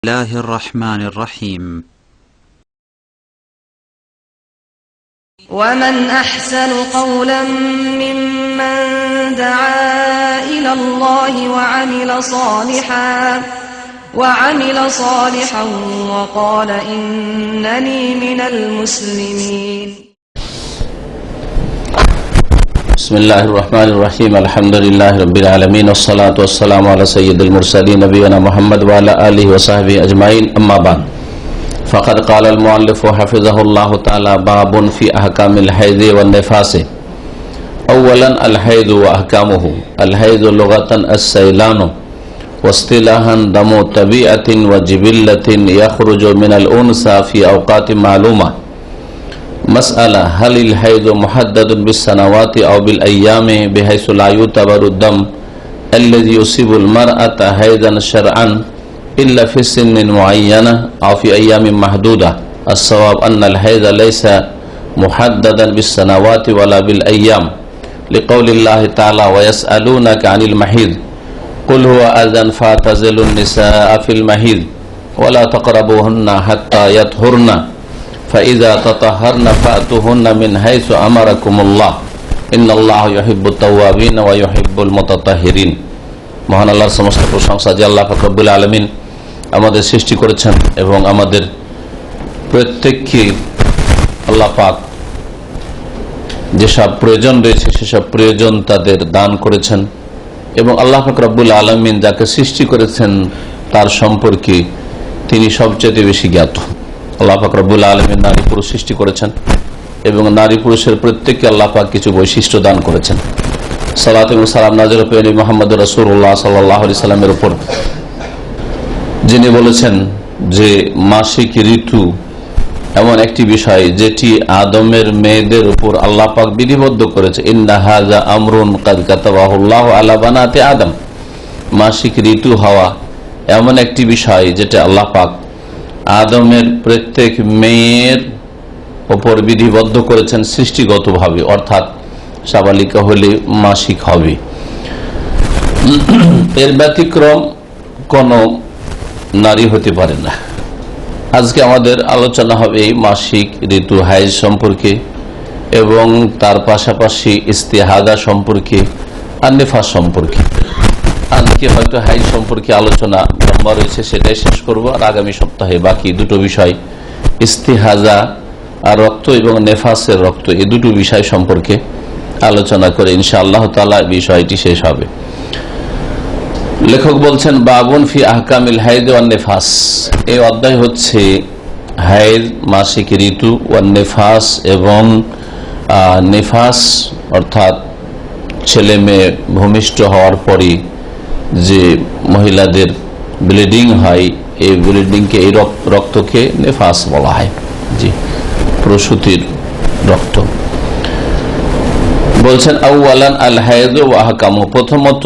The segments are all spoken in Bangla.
الله الرحمن الرحيم ومن أحسن قولا ممن دعا إلى الله وعمل صالحا وقال إنني من المسلمين. بسم الله الرحمن الرحيم الحمد لله رب العالمين والصلاة والسلام على سيد المرسلين نبينا محمد وعلى آله وصحبه أجمعين أما بعد فقد قال المؤلف حفظه الله تعالى باب في أحكام الحيض والنفاس. أولا الحيض وأحكامه. الحيض لغة السيلان واصطلاحا دم طبيعة وجبلة يخرج من الأنثى في أوقات معلومة. مسألة هل الحيض محدد بالسنوات أو بالأيام بحيث لا يعتبر الدم الذي يصيب المرأة حيضا شرعا إلا في سن معينة أو في أيام محدودة؟ الصواب أن الحيض ليس محددا بالسنوات ولا بالأيام لقول الله تعالى ويسألونك عن المحيض قل هو أذى فاعتزلوا النساء في المحيض ولا تقربوهن حتى يطهرن فإذا تطهرن فأتوهن من حيث أمركم الله إن الله يحب التوابين ويحب المتطهرين. মহান আল্লাহর সমস্ত প্রশংসা যে আল্লাহ পাক রব্বুল আলামিন আমাদের সৃষ্টি করেছেন এবং আমাদের প্রত্যেককে আল্লাহ পাক যেসব প্রয়োজন রয়েছে সেসব প্রয়োজন তাদের দান করেছেন এবং আল্লাহ পাক রব্বুল আলামিন যাকে সৃষ্টি করেছেন তার সম্পর্কে তিনি সবচেয়ে বেশি জ্ঞাত। আল্লাহ পাক রব্বুল আলামিন নারী পুরুষ সৃষ্টি করেছেন এবং নারী পুরুষের প্রত্যেককে আল্লাহ পাক কিছু বৈশিষ্ট্য দান করেছেন। সালাত এবং সালাম নাযিল হয়ে মুহাম্মদ রাসূলুল্লাহ সাল্লাল্লাহু আলাইহি সাল্লামের উপর, যিনি বলেছেন যে মাসিক ঋতু এমন একটি বিষয় যেটি আদমের মেয়েদের উপর আল্লাহ পাক বিধিবদ্ধ করেছে। ইন্না হাযা আমরুন কাদ কাতাবাহুল্লাহু আলা বানাতি আদম। মাসিক ঋতু হওয়া এমন একটি বিষয় যেটা আল্লাহ পাক আদমের প্রত্যেক মেয়ের ওপর বিধিবদ্ধ করেছেন সৃষ্টিগতভাবে, অর্থাৎ সাবালিকা হলে মাসিক হবে। এর ব্যতিক্রম কোন নারী হতে পারে না। আজকে আমাদের আলোচনা হবে মাসিক ঋতু হাইজ সম্পর্কে এবং তার পাশাপাশি ইস্তিহাদা সম্পর্কে আর নিফাস সম্পর্কে। আজকে হয়তো হাইজ সম্পর্কে আলোচনা লম্বা রয়েছে, সেটাই শেষ করব, আর আগামী সপ্তাহে বাকি দুটো বিষয় ইস্তিহাজা আর রক্ত এবং নেফাসের রক্ত, এই দুটো বিষয় সম্পর্কে আলোচনা করে ইনশাআল্লাহ তাআলা বিষয়টি শেষ হবে। লেখক বলছেন বাবুন ফি আহকামিল হাইদ ওয়ান নেফাস। এই অধ্যায় হচ্ছে হাইদ, মাসিক ঋতু, ওয়ান নেফাস এবং নেফাস অর্থাৎ ছেলে মেয়ে ভূমিষ্ঠ হওয়ার পরে যে মহিলাদের ব্লিডিং হয়, এই ব্লিডিংকে, এই রক্তকে নেফাস বলা হয়। জি, প্রসূতির রক্ত। বলছেন আউয়ালান আল হায়দ ওয়া আহকামু। প্রথমত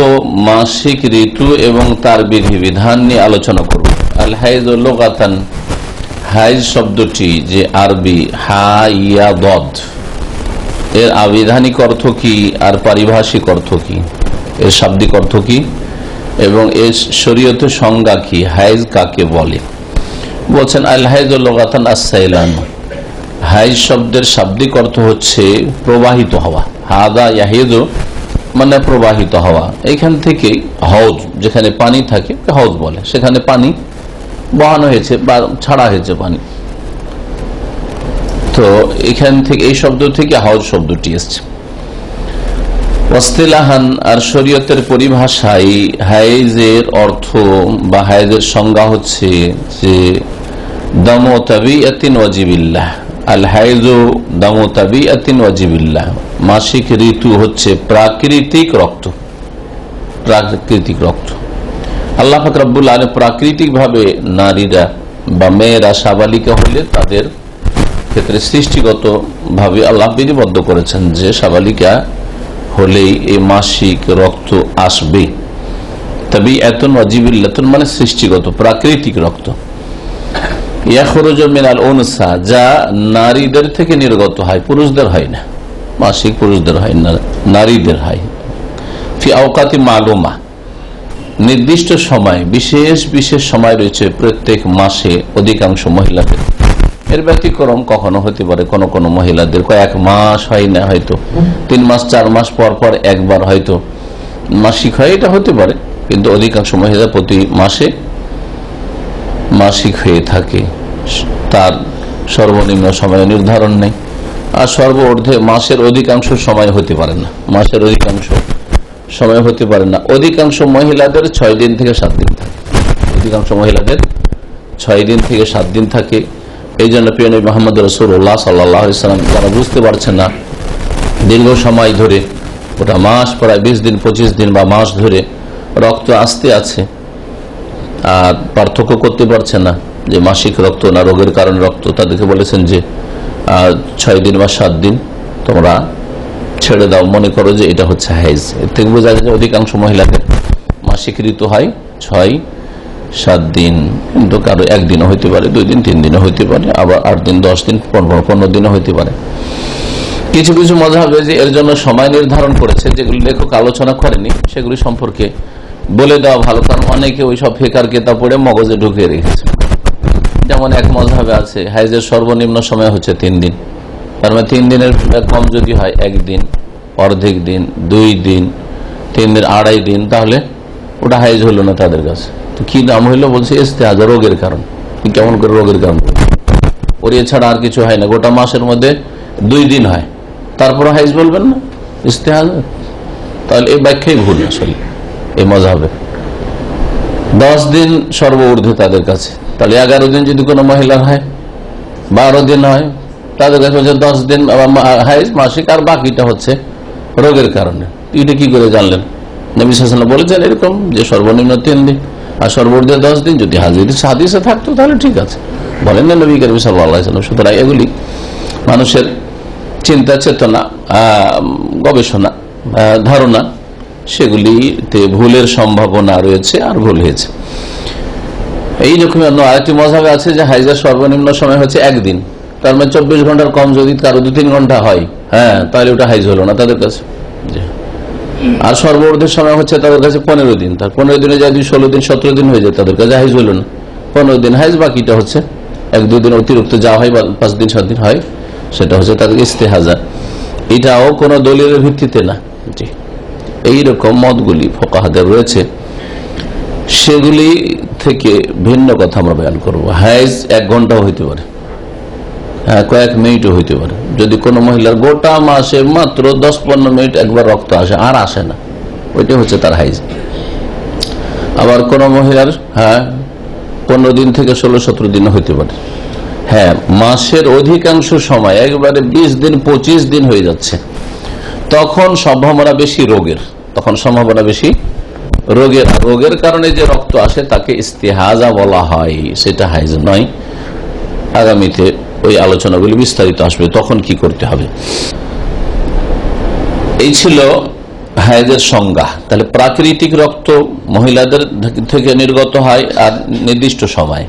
মাসিক ঋতু এবং তার বিধিবিধান নিয়ে আলোচনা করব। আল হায়দ লুগাতান, হাইজ শব্দটি যে আরবি হা ইয়া দদ, এর আবিধানিক অর্থ কি আর পারিভাষিক অর্থ কি, এর শাব্দিক অর্থ কি এবং এর শরীয়তের সংজ্ঞা কি, হাইজ কাকে বলে? বলছেন আল হায়দ লুগাতান আস-সাইলান। হাইজ শব্দের শাব্দিক অর্থ হচ্ছে প্রবাহিত হওয়া। হাদা ইয়াহিদু মানে প্রবাহিত হওয়া। এখান থেকে হৌজ, যেখানে পানি থাকে হৌজ বলে, সেখানে পানি বহানো হয়েছে বা ছাড়া হয়েছে পানি, তো এখান থেকে এই শব্দ থেকে হৌজ শব্দটি এসছে। ওয়াসতিলাহান আর শরীয়তের পরিভাষায় হাইজের অর্থ বা হাইজের সংজ্ঞা হচ্ছে যে দামু তাবিআতিন ওয়াজিবিল্লাহ। আল হাইজু দামু তাবিআতিন ওয়াজিবিল্লাহ। মাসিক ঋতু হচ্ছে প্রাকৃতিক রক্ত। প্রাকৃতিক রক্ত আল্লাহ পাক রব্বুল আলামিন প্রাকৃতিক ভাবে নারীরা বা মেয়েরা সাবালিকা হলে তাদের ক্ষেত্রে সৃষ্টিগত ভাবে আল্লাহ বিধিবদ্ধ করেছেন যে সাবালিকা হলেই এই মাসিক রক্ত আসবে। তাবিআতুন ওয়াজিবিল্লাতুন মানে সৃষ্টিগত প্রাকৃতিক রক্ত। ইয়াখরুজু মিনাল উনসা, যা নারীদের থেকে নির্গত হয়, পুরুষদের হয় না। মাসিক পুরুষদের হয় না, নারীদের হয়। ফি আওকাতি মালুমা, নির্দিষ্ট সময়, বিশেষ বিশেষ সময় রয়েছে প্রত্যেক মাসে অধিকাংশ মহিলাদের। এর ব্যতিক্রম কখনো হতে পারে কোনো কোনো মহিলাদের, কয়েক মাস হয় না, হয়তো 3 মাস 4 মাস পর পর একবার হয়তো মাসিক হয়, এটা হতে পারে। কিন্তু অধিকাংশ মহিলা প্রতি মাসে মাসিক হয়ে থাকে। তার সর্বনিম্ন সময় নির্ধারণ নেই, আর সর্বঊর্ধ্বে মাসের অধিকাংশ সময় হতে পারে না, মাসের অধিকাংশ সময় হতে পারে না। অধিকাংশ মহিলাদের 6 দিন থেকে 7 দিন থাকে, অধিকাংশ মহিলাদের 6 দিন থেকে 7 দিন থাকে। এই জন্য প্রিয় নবী মুহাম্মদ রাসূলুল্লাহ সাল্লাল্লাহু আলাইহি ওয়াসাল্লাম যারা বুঝতে পারছেন না, দীর্ঘ সময় ধরে ওটা মাস, প্রায় 20 দিন 25 দিন বা মাস ধরে রক্ত আসতে আছে, আর পার্থক্য করতে পারছে না যে মাসিক রক্ত না রোগের কারণে রক্ত, তাদেরকে বলেছেন যে 6 দিন বা 7 দিন তোমরা ছেড়ে দাও, মনে করো যে এটা হচ্ছে হাইজ। এর থেকে বোঝা যায় যে অধিকাংশ মহিলাদের মাসিক ঋতু হয় 6-7 দিন, কিন্তু কারো 1 দিনও হইতে পারে, 2 দিন 3 দিনও হইতে পারে, আবার 8 দিন 10 দিন 15 দিনও হইতে পারে। কিছু কিছু মাযহাব রয়েছে এর জন্য সময় নির্ধারণ করেছে, যেগুলি লেখক আলোচনা করেনি, সেগুলি সম্পর্কে বলে দেওয়া ভালো, কারণ অনেকে ওই সব ফিকার কিতাব পড়ে মগজে ঢুকিয়ে রেখেছে। যেমন এক মাযহাবে আছে হাইজের সর্বনিম্ন সময় হচ্ছে 3 দিন, তার মানে 3 দিনের কম যদি হয় 1 দিন, অর্ধেক দিন, 2 দিন, 3 দিন, 2.5 দিন, তাহলে ওটা হাইজ হলো না তাদের কাছে। তো কি নাম হইলো? বলছে ইস্তেহাজা, রোগের কারণ। কেমন করে রোগের কারণ? ওর এছাড়া আর কিছু হয় না, গোটা মাসের মধ্যে 2 দিন হয়, তারপরে হাইজ বলবেন না, ইস্তেহাজা? তাহলে এই ব্যাখ্যাই ভুল আসলে এই মাযহাবে। 10 দিন সর্বঊর্ধ্বে তাদের কাছে, তাহলে 11 দিন যদি কোনো মহিলার হয়, 12 দিন হয়, তাদের কাছে হচ্ছে 10 দিন হাইজ মাসিক, আর বাকিটা হচ্ছে রোগের কারণে। এটা কি করে জানলেন? নবী সাল্লাল্লাহু আলাইহি ওয়াসাল্লাম বলেছেন এরকম যে সর্বনিম্ন 3 দিন আর সর্বঊর্ধ্বে 10 দিন। যদি হাদিসে থাকতো তাহলে ঠিক আছে, বলেন না নবী করিম সাল্লাল্লাহু আলাইহি ওয়াসাল্লাম। সুতরাং এগুলি মানুষের চিন্তা চেতনা, গবেষণা, ধারণা, সেগুলিতে ভুলের সম্ভাবনা রয়েছে, আর ভুল হয়েছে। এইরকম আরেকটি মাযহাবে আছে যে হাইজের সর্বনিম্ন সময় হচ্ছে 1 দিন, তার মানে 24 ঘন্টার কম যদি কারো 2-3 ঘন্টা হয়, তাহলে ওটা হাইজ হলো না তাদের কাছে। আর সর্বঊর্ধ্বের সময় হচ্ছে তাদের কাছে 15 দিন, তার 15 দিনে যদি 16 দিন 17 দিন হয়ে যায় তাদের কাছে হাইজ হলো না, 15 দিন হাইজ, বাকিটা হচ্ছে 1-2 দিন অতিরিক্ত যা হয়, 5 দিন 7 দিন হয়, সেটা হচ্ছে তাদের ইস্তেহাজা। এটাও কোনো দলিলের ভিত্তিতে না। জি, এইরকম মতগুলি ফুকাহাদের রয়েছে, সেগুলি থেকে ভিন্ন কথা আমরা বয়ান করবো। হাইজ 1 ঘন্টাও হইতে পারে, কয়েক মিনিটও হইতে পারে। যদি কোনো মহিলার গোটা মাসে মাত্র 10-15 মিনিট একবার রক্ত আসে, আর আসে না, ওইটা হচ্ছে তার হাইজ। আবার কোনো মহিলার 15 দিন থেকে 16-17 দিনও হইতে পারে। মাসের অধিকাংশ সময় একবারে 20 দিন 25 দিন হয়ে যাচ্ছে, তখন সম্ভাবনা বেশি রোগের, রোগের কারণে যে রক্ত আসে তাকে ইস্তেহাজা বলা হয়, সেটা হাইজ নয়। আগামীতে ওই আলোচনাগুলি বিস্তারিত আসবে, তখন কি করতে হবে। এই ছিল হাইজের সংজ্ঞা। তাহলে প্রাকৃতিক রক্ত মহিলাদের থেকে নির্গত হয় আর নির্দিষ্ট সময়,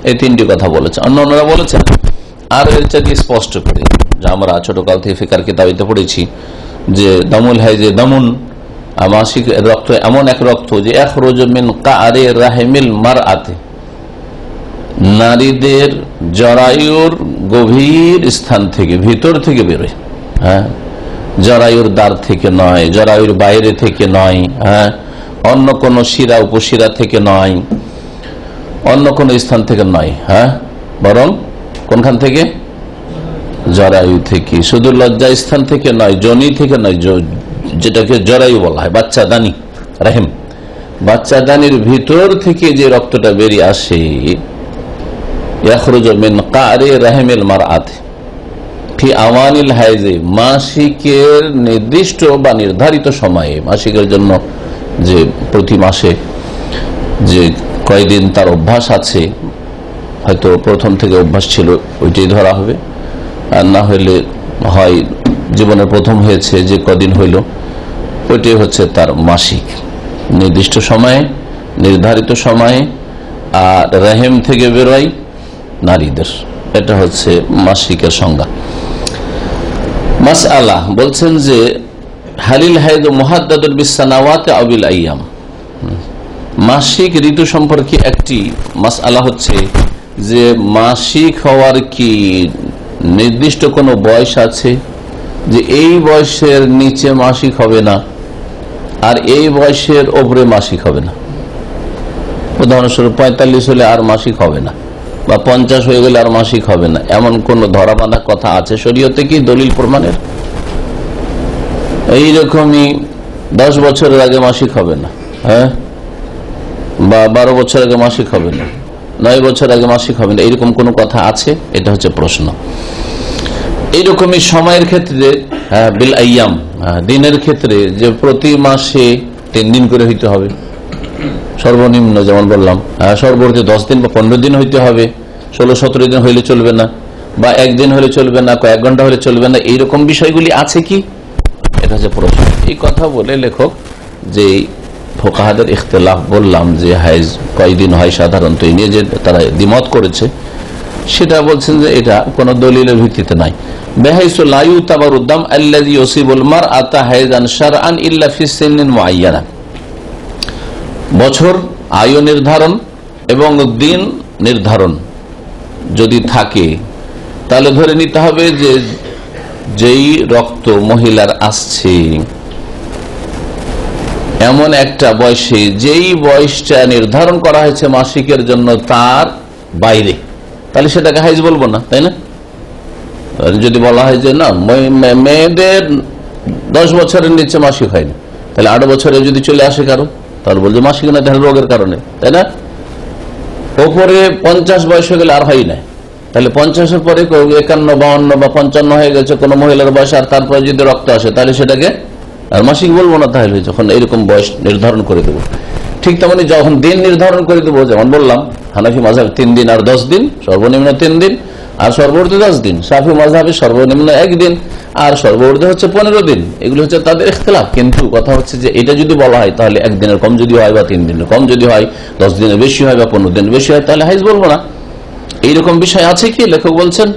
এই 3টি কথা বলেছে। অন্যরা বলেছেন আর এর চাইতে স্পষ্ট করে, যা আমরা ছোটকাল থেকে ফিকার কিতাবিতে পড়েছি, যে দামুল হাইজে দামুন, মাসিক রক্ত এমন এক রক্ত যে ইয়াখরুজু মিন কা'রি রাহিমিল মারআতি, নারীদের জরায়ুর গভীর স্থান থেকে, ভিতর থেকে বেরোয়। জরায়ুর দ্বার থেকে নয়, জরায়ুর বাইরে থেকে নয়, অন্য কোন শিরা উপশিরা থেকে নয়, অন্য কোন স্থান থেকে নয়, বরং কোনখান থেকে? জরায়ু থেকে। শুধু লজ্জা স্থান থেকে নয়, যোনি থেকে নয়, যেটাকে জরায়ু বলা হয়, বাচ্চাদানি, রাহিম, বাচ্চাদানির ভিতর থেকে যে রক্তটা বেরিয়ে আসে, ইয়াখরুজু মিন কা'রি রাহিমিল মারআতি ফি আওয়ানিল হাইজে, মাসিকের নির্দিষ্ট বা নির্ধারিত সময়ে, মাসিকের জন্য যে প্রতি মাসে যে কয়দিন তার অভ্যাস আছে, হয়তো প্রথম থেকে অভ্যাস ছিল, ওইটাই ধরা হবে। আর না হইলে হয় জীবনের প্রথম হয়েছে, যে কদিন হইল, ওইটাই হচ্ছে তার মাসিক, নির্দিষ্ট সময়ে, নির্ধারিত সময়ে, আর রাহিম থেকে বেরোয় নারীদের। এটা হচ্ছে মাসিকের সংজ্ঞা। মাসআলা বলছেন যে হালিল হাইদ মুহাদ্দাদুন বিসসানাওয়াতি আও বিল আইয়াম, মাসিক ঋতু সম্পর্কে একটি মাসআলা হচ্ছে যে মাসিক হওয়ার কি নির্দিষ্ট কোনো বয়স আছে, যে এই বয়সের নিচে মাসিক হবে না আর এই বয়সের ওপরে মাসিক হবে না। উদাহরণস্বরূপ 45 হলে আর মাসিক হবে না, বা 50 হয়ে গেলে আর মাসিক হবে না, এমন কোন ধরা বাঁধা কথা আছে শরীয়তে কি দলিল প্রমাণের? এইরকমই 10 বছরের আগে মাসিক হবে না, হ্যাঁ, বা 12 বছর আগে মাসিক হবে না, 9 বছর আগে মাসিক হবে না, এইরকম কোন কথা আছে? এটা হচ্ছে প্রশ্ন। এইরকমই সময়ের ক্ষেত্রে বিল আইয়াম, দিনের ক্ষেত্রে যে প্রতি মাসে 3 দিন করে হইতে হবে সর্বনিম্ন, যেমন বললাম সর্বর্তী 10 দিন বা 15 দিন হইতে হবে, 16-17 দিন হইলে চলবে না, বা একদিন হলে চলবে না, কয়েক ঘন্টা হলে চলবে না, এইরকম বিষয়গুলি আছে কি? এটা হচ্ছে প্রশ্ন। এই কথা বলে লেখক যে ফোকাহাদের ইখতিলাফ বললাম যে হাইজ কয়দিন হয় সাধারণত, এই নিয়ে যে তারা দ্বিমত করেছে, সেটা বলছেন যে এটা কোন দলিলের ভিত্তিতে নাই। বেহাইসু লা ইউতাবারু দাম আল্লাযী ইউসিবুল মারআতা হাইজান শারআন ইল্লা ফি সিন্নিন মুআয়্যানা। বছর, আয়ু নির্ধারণ এবং দিন নির্ধারণ যদি থাকে, তাহলে ধরে নিতে হবে যে যেই রক্ত মহিলার আসছে এমন একটা বয়সে, যেই বয়সটা নির্ধারণ করা হয়েছে মাসিকের জন্য তার বাইরে, তাহলে সেটাকে হাইজ বলবো না, তাই না? যদি বলা হয় যে না মেয়েদের 10 বছরের নিচে মাসিক হয়নি, তাহলে 8 বছরে যদি চলে আসে কারো, তাহলে বলছে মাসিক না, তাহলে রোগের কারণে, তাই না? ওপরে 50 বয়স হয়ে গেলে আর হয় না, তাহলে 50-এর পরে 51, 52 বা 55 হয়ে গেছে কোন মহিলার বয়স, আর তারপরে যদি রক্ত আসে তাহলে সেটাকে আর মাসিক বলবো না, তাহলে যখন এইরকম বয়স নির্ধারণ করে দেবো। ঠিক তেমনি যখন দিন নির্ধারণ করে দেবো, যেমন বললাম হানাফি মাযহাব 3 দিন আর 10 দিন, সর্বনিম্ন 3 দিন আর সর্বর্ধ 10 দিন, শাফি মাযহাবে সর্বনিম্ন 1 দিন আর সর্বর্ধ হচ্ছে 15 দিন। এগুলো হচ্ছে তাদের ইখতিলাফ, কিন্তু কথা হচ্ছে যে এটা যদি বলা হয় তাহলে 1 দিনের কম যদি হয় বা 3 দিনের কম যদি হয়, 10 দিনের বেশি হয় বা 15 দিনের বেশি হয়, তাহলে হাইজ বলবো না। এইরকম বিষয় আছে কি? লেখক বলছেন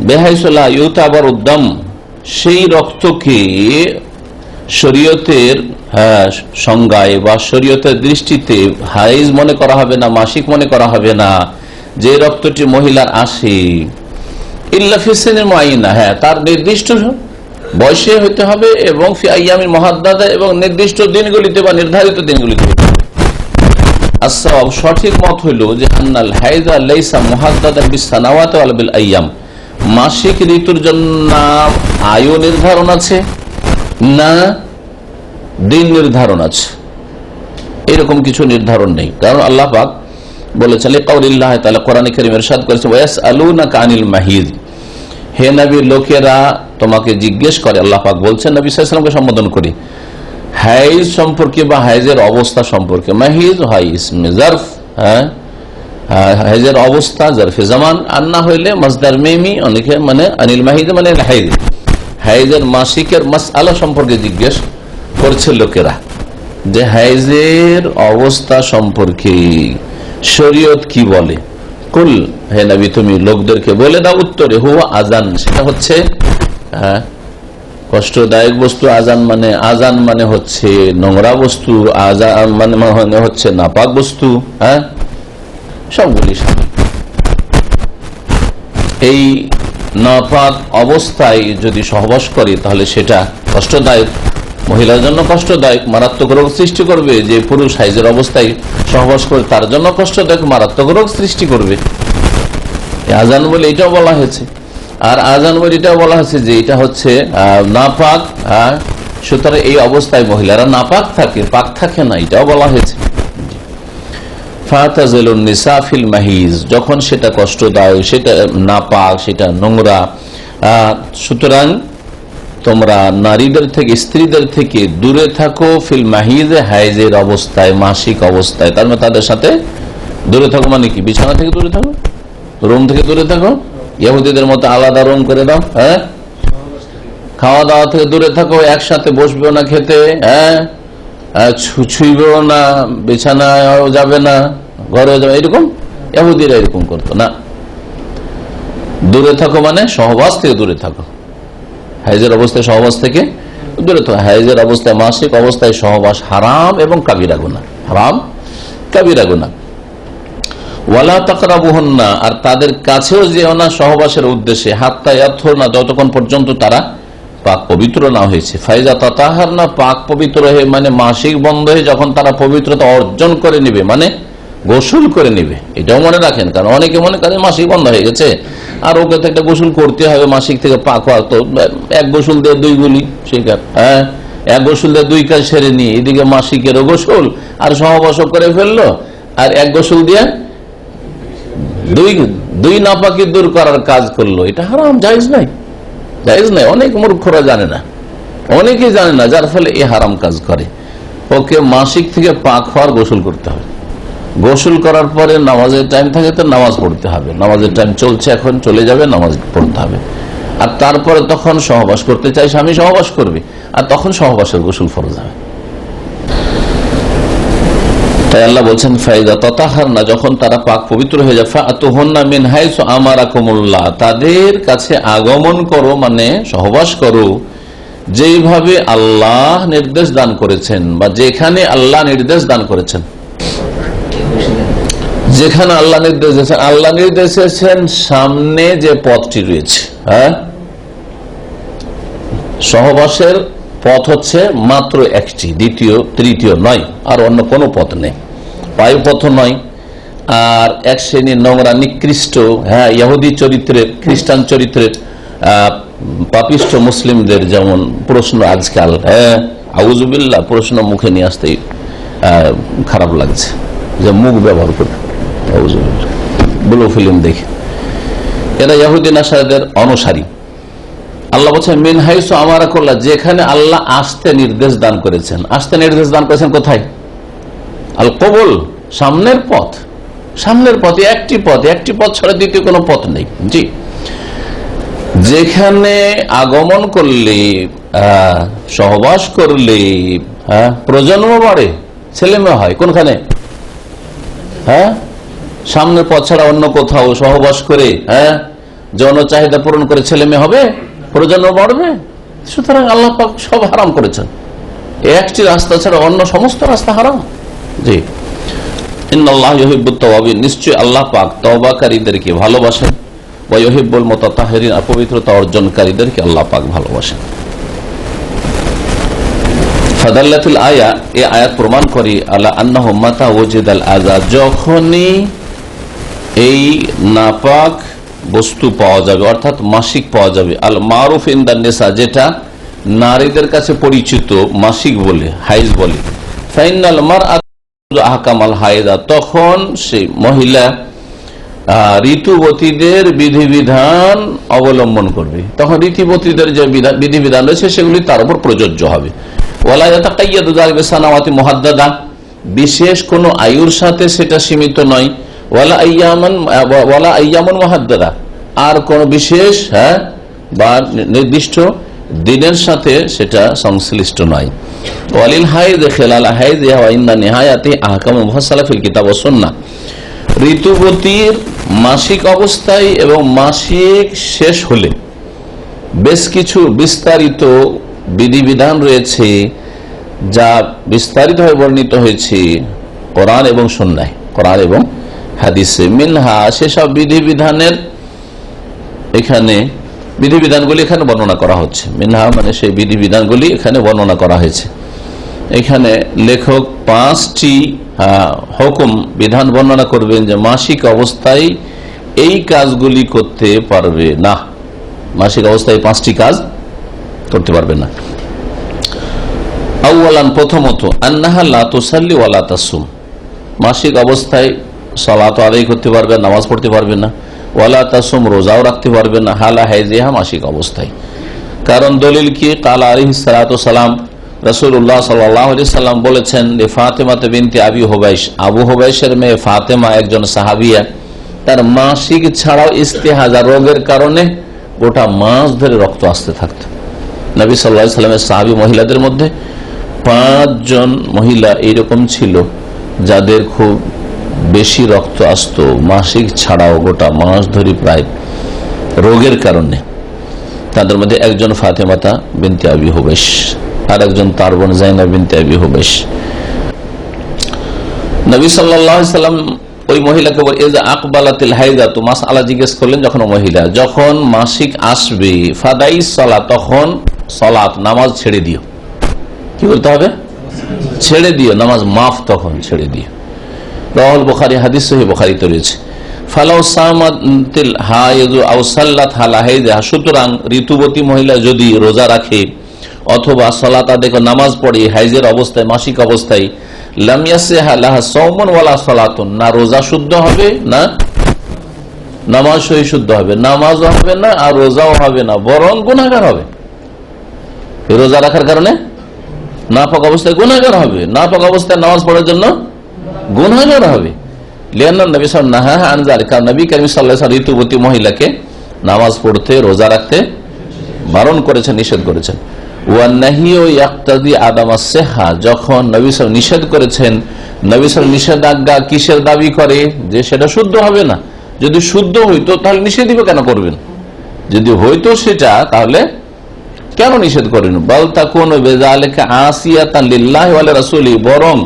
বেহাইসু লা ইউতাবারু দাম, সেই রক্তকে শরীয়তের সংজ্ঞায় বা শরীয়তের দৃষ্টিতে হাইজ মনে করা হবে না, মাসিক মনে করা হবে না, যে রক্তটি মহিলার আসে ইল্লা ফি সিনিন মুআয়্যানা, তার নির্দিষ্ট বয়সে হইতে হবে এবং ফি আইয়ামিন মুহাদ্দাদা, এবং নির্দিষ্ট দিনগুলিতে বা নির্ধারিত দিনগুলিতে। as-সাওয়াব, সঠিক মত হইল যে আন্নাল হাইযা লাইসা মুহাদ্দাদান বিস-সানাওয়াতি ওয়ালা বিল আইয়াম, মাসিক ঋতুর জন্য আয়ু নির্ধারণ আছে না দিন নির্ধারণ আছে, এরকম কিছু নির্ধারণ নেই। কারণ আল্লাহ পাক বলেছেন লিকাউলিল্লাহি তাআলা, কোরআনে কারীমে ইরশাদ করেছেন ওয়ায়াসআলুনাকা আনিল মাহিদ, হে নবী লোকেরা তোমাকে জিজ্ঞেস করে, আল্লাহ পাক বলছেন নবী সাল্লাল্লাহু আলাইহি ওয়াসাল্লামকে সম্বোধন করে, হাইজ সম্পর্কে বা হাইজের অবস্থা সম্পর্কে। মাহিদ হয় ইসমে জারফ, হাইজের অবস্থা জারফে জামান, আর না হইলে মাসদার মিমি, অনেকে মানে আনিল মাহিদ মানে হাইজ, হাইজের মাসিকের মাসআলা সম্পর্কে জিজ্ঞেস করছে লোকেরা, যে হাইজের অবস্থা সম্পর্কে শরীয়ত কি বলে। কুল, হে নবী তুমি লোকদেরকে বলে দাও উত্তরে, হুয়া আজান, সেটা হচ্ছে কষ্টদায়ক বস্তু। আজান মানে হচ্ছে নোংরা বস্তু, আজান মানে হচ্ছে নাপাক বস্তু, সবগুলি। এই নাপাক অবস্থায় যদি সহবাস করে তাহলে সেটা কষ্টদায়ক, মহিলার জন্য কষ্টদায়ক, মারাত্মক রোগ সৃষ্টি করবে। যে পুরুষ হাইজের অবস্থায় সহবাস করে তার জন্য কষ্টদায়ক, মারাত্মক রোগ সৃষ্টি করবে। আজান বলে এটাও বলা হয়েছে, আর আজান বলে এটাও বলা হয়েছে যে এটা হচ্ছে নাপাক, সুতরাং এই অবস্থায় মহিলারা নাপাক থাকে, পাক থাকে না, এটাও বলা হয়েছে। ফাতাজিলুন নিসা ফিল মাহিজ, যখন সেটা কষ্টদায়ক, সেটা নাপাক, সেটা নোংরা, সুতরাং তোমরা নারীদের থেকে, স্ত্রীদের থেকে দূরে থাকো। ফিল মাহিজে, হাইজের অবস্থায়, মাসিক অবস্থায়, তার মানে তাদের সাথে দূরে থাকো মানে কি? বিছানা থেকে দূরে থাকো, রুম থেকে দূরে থাকো, ইহুদিদের মতো আলাদা রুম করে দাও, খাওয়া দাওয়া থেকে দূরে থাকো, একসাথে বসবেও না খেতে, ছুঁইবেও না, বিছানায় যাবে না, ঘরে যাবে, এরকম ইহুদিরা এরকম করতো না। দূরে থাকো মানে সহবাস থেকে দূরে থাকো, হাইজের অবস্থায় সহবাস থেকে দূরে থাকা। হাইজের অবস্থায়, মাসিক অবস্থায় সহবাস হারাম এবং কাবিরা গুনাহ, হারাম কাবিরা গুনাহ। ওয়ালা তাকরাবুহুন্না, আর তাদের কাছেও যেও না সহবাসের উদ্দেশ্যে, হাত্তা ইয়াতহুরনা, যতক্ষণ পর্যন্ত তারা পাক পবিত্র না হয়েছে। ফাইজা তাতাহারনা, পাক পবিত্র হয়ে মানে মাসিক বন্ধ হয়ে যখন তারা পবিত্রতা অর্জন করে নিবে, মানে গোসল করে নিবে। এটাও মনে রাখেন, কারণ অনেকে মনে করে মাসিক বন্ধ হয়ে গেছে আর ওকে তো একটা গোসল করতে হবে মাসিক থেকে পাক হওয়ার, তো এক গোসল দিয়ে দুই গুলি শিকার। হ্যাঁ, এক গোসল দিয়ে দুই কাজ সেরে নিয়ে এদিকে মাসিকেরও গোসল আর সহবাসও করে ফেললো, আর এক গোসল দিয়ে দুই নাপাকি দূর করার কাজ করলো। এটা হারাম, জায়েজ নাই, জায়েজ নাই। অনেক মূর্খরা জানে না, অনেকেই জানে না, যার ফলে এই হারাম কাজ করে। ওকে মাসিক থেকে পাক হওয়ার গোসল করতে হবে। গোসল করার পরে নামাজের টাইম থাকে তো নামাজ পড়তে হবে, নামাজের টাইম চলছে, এখন চলে যাবে, নামাজ পড়তে হবে। আর তারপরে তখন সহবাস করতে চাই, স্বামী সহবাস করবে, আর তখন সহবাসের গোসল ফরজ হবে। তাই আল্লাহ বলছেন ফাইদা তাতাহারনা, যখন তারা পাক পবিত্র হয়ে যায়, ফাতুহুন্না মিন হাইসু আমারাকুমুল্লাহ, তাদের কাছে আগমন করো মানে সহবাস করো যেইভাবে আল্লাহ নির্দেশ দান করেছেন, বা যেখানে আল্লাহ নির্দেশ দান করেছেন। যেখানে আল্লাহ নির্দেশ দিয়েছেন, আল্লাহ নির্দেশ দিয়েছেন সামনে যে পথটি রয়েছে, হ্যাঁ, সহবাসের পথ হচ্ছে মাত্র একটি, দ্বিতীয় তৃতীয় নয়, আর অন্য কোনো পথ নেই। বায়ু পথ নয়, আর এক শ্রেণীর নোংরা নিকৃষ্ট, হ্যাঁ, ইহুদি চরিত্রের, খ্রিস্টান চরিত্রের পাপিষ্ঠ মুসলিমদের যেমন প্রশ্ন আজকাল, হ্যাঁ, আউযুবিল্লাহ, প্রশ্ন মুখে নিয়ে আসতেই খারাপ লাগছে যে মুখ ব্যবহার করে ব্লু ফিল্ম দেখে, এরা ইহুদি নাসারাদের অনুসারী। আল্লাহ বলছেন মিন হাইসু আমারাকুল্লাহ, যেখানে আল্লাহ আসতে নির্দেশ দান করেছেন। আসতে নির্দেশ দান করেছেন কোথায়? আল কবুল, সামনের পথ, সামনের পথে একটি পথ, একটি পথ ছাড়া দ্বিতীয় কোনো পথ নেই। জি, যেখানে আগমন করলে, সহবাস করলে, হ্যাঁ, প্রজন্ম বাড়ে, ছেলে মেয়ে হয়, কোনখানে? হ্যাঁ, সামনের পথ ছাড়া অন্য কোথাও সহবাস করে, হ্যাঁ, যৌন চাহিদা পূরণ করে ছেলে মেয়ে হবে, প্রজন্ম বাড়বে। সুতরাং আল্লাহ পাক সব হারাম করেছেন, একটি রাস্তা ছাড়া অন্য সমস্ত রাস্তা হারাম। জি, ইন্নাল্লাহা ইউহিব্বুত তাওয়াবিন, নিশ্চয়ই আল্লাহ পাক তওবাকারীদেরকে ভালোবাসেন, ওয়া ইউহিব্বুল মুতাতাহহিরিন, পবিত্রতা অর্জনকারীদেরকে আল্লাহ পাক ভালোবাসেন। ফাদাল্লাতুল আয়া, এই আয়াত প্রমাণ করে আলা আন্নাহু মাতা ওয়াজিদাল আযা, যখনই এই নাপাক বস্তু পাওয়া যাবে, অর্থাৎ মাসিক পাওয়া যাবে, আল মারুফ ইনদান নিসা, যেটা নারীদের কাছে পরিচিত মাসিক বলে, হাইজ বলে, ফাইনাল মারআতু আহকামাল হায়দা, তখন সেই মহিলা ঋতুবতীদের বিধিবিধান অবলম্বন করবে। তখন ঋতুবতীদের যে বিধিবিধান রয়েছে সেগুলি তার উপর প্রযোজ্য হবে। ওয়ালা ইয়াতাকাইয়াদু যালিকা বিসানাওয়াতি মুহাদ্দাদা, বিশেষ কোন আয়ুর সাথে সেটা সীমিত নয়। ওয়ালা আইয়ামুন মুহাদ্দাদা, আর কোন বিশেষ, হ্যাঁ, বা নির্দিষ্ট দিনের সাথে সেটা সংশ্লিষ্ট নয়। ওয়ালিল হাইদ খিলাল হাইদ ওয়া ইন্না নিহায়াতি আহকাম মুফাসসালা ফিল কিতাব ওয়াস সুন্নাহ, ঋতুবতীর মাসিক অবস্থায় এবং মাসিক শেষ হলে বেশ কিছু বিস্তারিত বিধিবিধান রয়েছে, যা বিস্তারিতভাবে বর্ণিত হয়েছে কোরআন এবং সুন্নাহ, কোরআন এবং হাদিসে। মিনহা, সেসব বিধিবিধানের এখানে বিধিবিধানগুলি এখানে বর্ণনা করা হচ্ছে। মিনহা মানে সেই বিধিবিধানগুলি এখানে বর্ণনা করা হয়েছে। এখানে লেখক 5টি হুকুম, বিধান বর্ণনা করবেন যে মাসিক অবস্থায় এই কাজগুলি করতে পারবে না, মাসিক অবস্থায় 5টি কাজ করতে পারবে না। আউয়ালান, প্রথমত, আন্নাহা লা তুসাল্লি ওয়া লা তাসুম, মাসিক অবস্থায় সালাত আদায় করতে পারবে, নামাজ পড়তে পারবে না, ওয়ালা তাসুম, রোজাও রাখতে পারবে না, হালা হাইজিহা, মাসিক অবস্থায়। কারণ দলিল কি? কালা আলাইহিস সালাতু সালাম, রাসূলুল্লাহ সাল্লাল্লাহু আলাইহি সাল্লাম বলেছেন যে ফাতেমা বিনতে আবি হুবাইশ, আবু হুবাইশের মেয়ে ফাতেমা একজন সাহাবিয়া, তার মাসিক ছাড়াও ইস্তেহাজা রোগের কারণে গোটা মাস ধরে রক্ত আসতে থাকত। নবী সাল্লাল্লাহু আলাইহি সাল্লামের সাহাবী মহিলাদের মধ্যে 5 জন মহিলা এইরকম ছিল যাদের খুব বেশি রক্ত আসতো মাসিক ছাড়াও গোটা মাস ধরে প্রায় রোগের কারণে। তাদের মধ্যে একজন ফাতেমাতা বিনতে আবি হুবাইশ আর একজন তার বোন যায়নাব বিনতে আবি হুবাইশ। নবী সাল্লাল্লাহু আলাইহি সাল্লাম ওই মহিলাকে বলে ইজা আকবালাতিল হাইদা, তো মাসআলা জিজ্ঞেস করলেন যখন মহিলা যখন মাসিক আসবে ফাদাই সালাত, তখন সালাত নামাজ ছেড়ে দিও। কি বলতে হবে? ছেড়ে দিও, নামাজ মাফ, তখন ছেড়ে দিও। রাওয়াহুল বুখারী, হাদিস সহিহ বুখারীতে রয়েছে। ফালাউ সামাতিল হাইযু আও সাল্লাত আলা হাইদা, সুতরাং ঋতুবতী মহিলা যদি রোজা রাখে অথবা সালাত আদায় করে নামাজ পড়ে হাইজের অবস্থায়, মাসিক অবস্থায়, লাম ইয়াসিহা লাহা সাওমুন ওয়ালা সালাতুন, না রোজা শুদ্ধ হবে না নামাজ সহি শুদ্ধ হবে, নামাজও হবে না আর রোজাও হবে না, বরং গুনাহগার হবে। রোজা রাখার কারণে নাপাক অবস্থায় গুনাহগার হবে, নাপাক অবস্থায় নামাজ পড়ার জন্য গুনাহগার হবে। লিআন্না নবী সাল্লাল্লাহু আলাইহি ওয়াসাল্লাম নাহা আন যালিকা, নবী কারীম সাল্লাল্লাহু আলাইহি ওয়াসাল্লাম ঋতুবতী মহিলাকে নামাজ পড়তে, রোজা রাখতে বারণ করেছেন, নিষেধ করেছেন। ওয়ান নাহিয়ু ইয়াকতাদি আদামাস সিহহা, যখন নবী সাল্লাল্লাহু নিষেধ করেছেন, নবী সাল্লাল্লাহু নিষেধাজ্ঞা কিসের দাবি করে? যে সেটা শুদ্ধ হবে না। যদি শুদ্ধ হইতো তাহলে নিষেধ কেন করবেন? যদি হইতো সেটা, তাহলে কেন নিষেধ করেন? বাল তাকুনু বিযালিকা আসিয়াতান লিল্লাহি ওয়া লিরাসূলি, বরং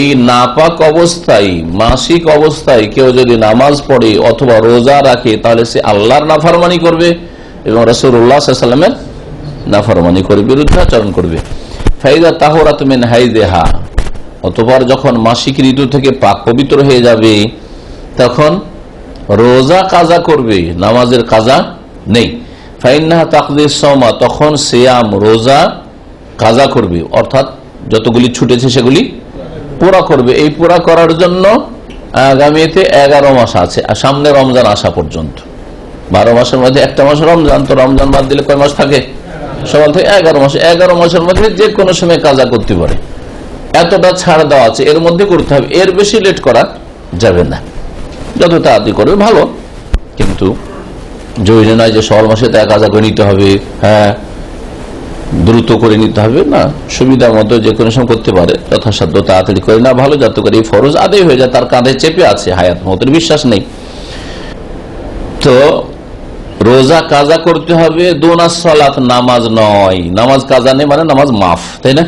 এই নাপাক অবস্থায়, মাসিক অবস্থায় কেউ যদি নামাজ পড়ে অথবা রোজা রাখে, তাহলে সে আল্লাহর নাফরমানি করবে এবং রাসূলুল্লাহ সাল্লাল্লাহু আলাইহি ওয়াসাল্লামের নাফরমানি করবে, বিরুদ্ধাচরণ করবে। ফাইদা তাহুরাত মিন হাইযিহা, অতঃপর যখন মাসিক ঋতু থেকে পাক পবিত্র হয়ে যাবে, তখন রোজা কাজা করবে, নামাজের কাজা নেই। ফাইন্নাহা তাকদি সাওমা, তখন সিয়াম, রোজা কাজা করবে, অর্থাৎ যতগুলি ছুটেছে সেগুলি পুরা করবে। এই পুরা করার জন্য আগামীতে 11 মাস আছে, আর সামনে রমজান আসা পর্যন্ত 12 মাসের মধ্যে একটা মাস রমজান, তো রমজান বাদ দিলে কয় মাস থাকে? সকাল থেকে 11 মাস। 11 মাসের মধ্যে যে কোনো সময় কাজা করতে পারে, এতটা ছাড় দেওয়া আছে, এর মধ্যে করতে হবে, এর বেশি লেট করা যাবে না। যত তাড়াতাড়ি করবে ভালো, কিন্তু জরুরি নয় যে সবার মাসে তাই কাজা করে নিতে হবে, হ্যাঁ দ্রুত করে নিতে হবে না, সুবিধা মতো যে কোনো সময় করতে পারে, যথাসাধ্য তাড়াতাড়ি করে না ভালো, যাতে করে এই ফরজ আদায় হয়ে যায়। তার কাঁধে চেপে আছে হায়াত মতের বিশ্বাস নেই। তো রোজা কাজা করতে হবে, দুনাস সালাত, নামাজ নয়। নামাজ কাজা নেই মানে নামাজ মাফ, তাই না?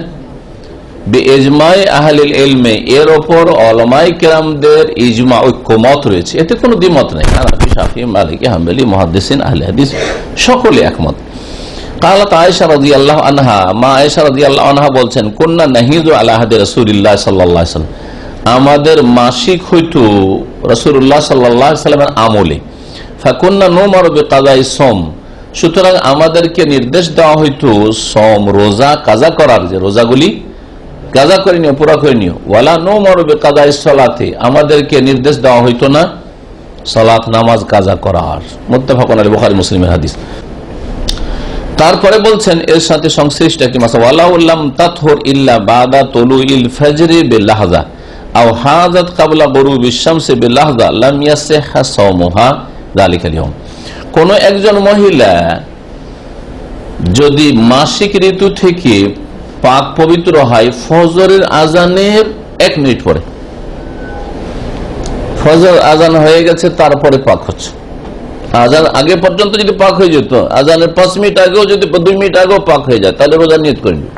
বিইজমাই আহলিল ইলমে, এর ওপর উলামায়ে কেরামদের ইজমা, ঐক্যমত রয়েছে, এতে কোনো দ্বিমত নেই। হানাফি, শাফি, মালিকি, হাম্বলি, মুহাদ্দিসিন, আহলে হাদিস সকলে একমত। কালাত আয়েশা রাদিয়াল্লাহু আনহা, মা আয়েশা রাদিয়াল্লাহু আনহা বলছেন, কুননা নাহিযু আলা আহদি রাসূলিল্লাহ সাল্লাল্লাহু আলাইহি ওয়াসাল্লাম, আমাদের মাসিক হইতো রাসূলুল্লাহ সাল্লাল্লাহু আলাইহি ওয়াসাল্লামের আমলে। ফাকুন্না নুমারু বিকাযাই সাওম, সুতরাং আমাদেরকে নির্দেশ দেওয়া হইতো সম, রোজা কাজা করার, যে রোজাগুলি কাজা করে নিও, পুরা করে নিও। ওয়ালা নুমারু বিকাযাই সালাতি, আমাদেরকে নির্দেশ দেওয়া হইতো না সালাত, নামাজ কাজা করার। মুত্তাফাকুন আলাইহি, বুখারী মুসলিমের হাদিস। তারপরে বলছেন এর সাথে সংশ্লিষ্ট একটি মাসলা, ওয়ালা লাম তাতহুর ইল্লা বাদা তুলুইল ফাজরি বিলাহযা আও হাজাত ক্বাবলা গুরুবিশ শামসি বিলাহযা লাম ইয়াসিহা সাওমুহা যালিকাল ইয়াউম, কোন একজন মহিলা যদি মাসিক ঋতু থেকে পাক পবিত্র হয় ফজরের আজানের 1 মিনিট পরে, ফজর আজান হয়ে গেছে তারপরে পাক হচ্ছে, আজান আগে পর্যন্ত যদি পাক হয়ে যেত, আজানের 5 মিনিট আগেও যদি 2 মিনিট আগেও পাক হয়ে যায়, তাহলে রোজা নিয়ত করেনি।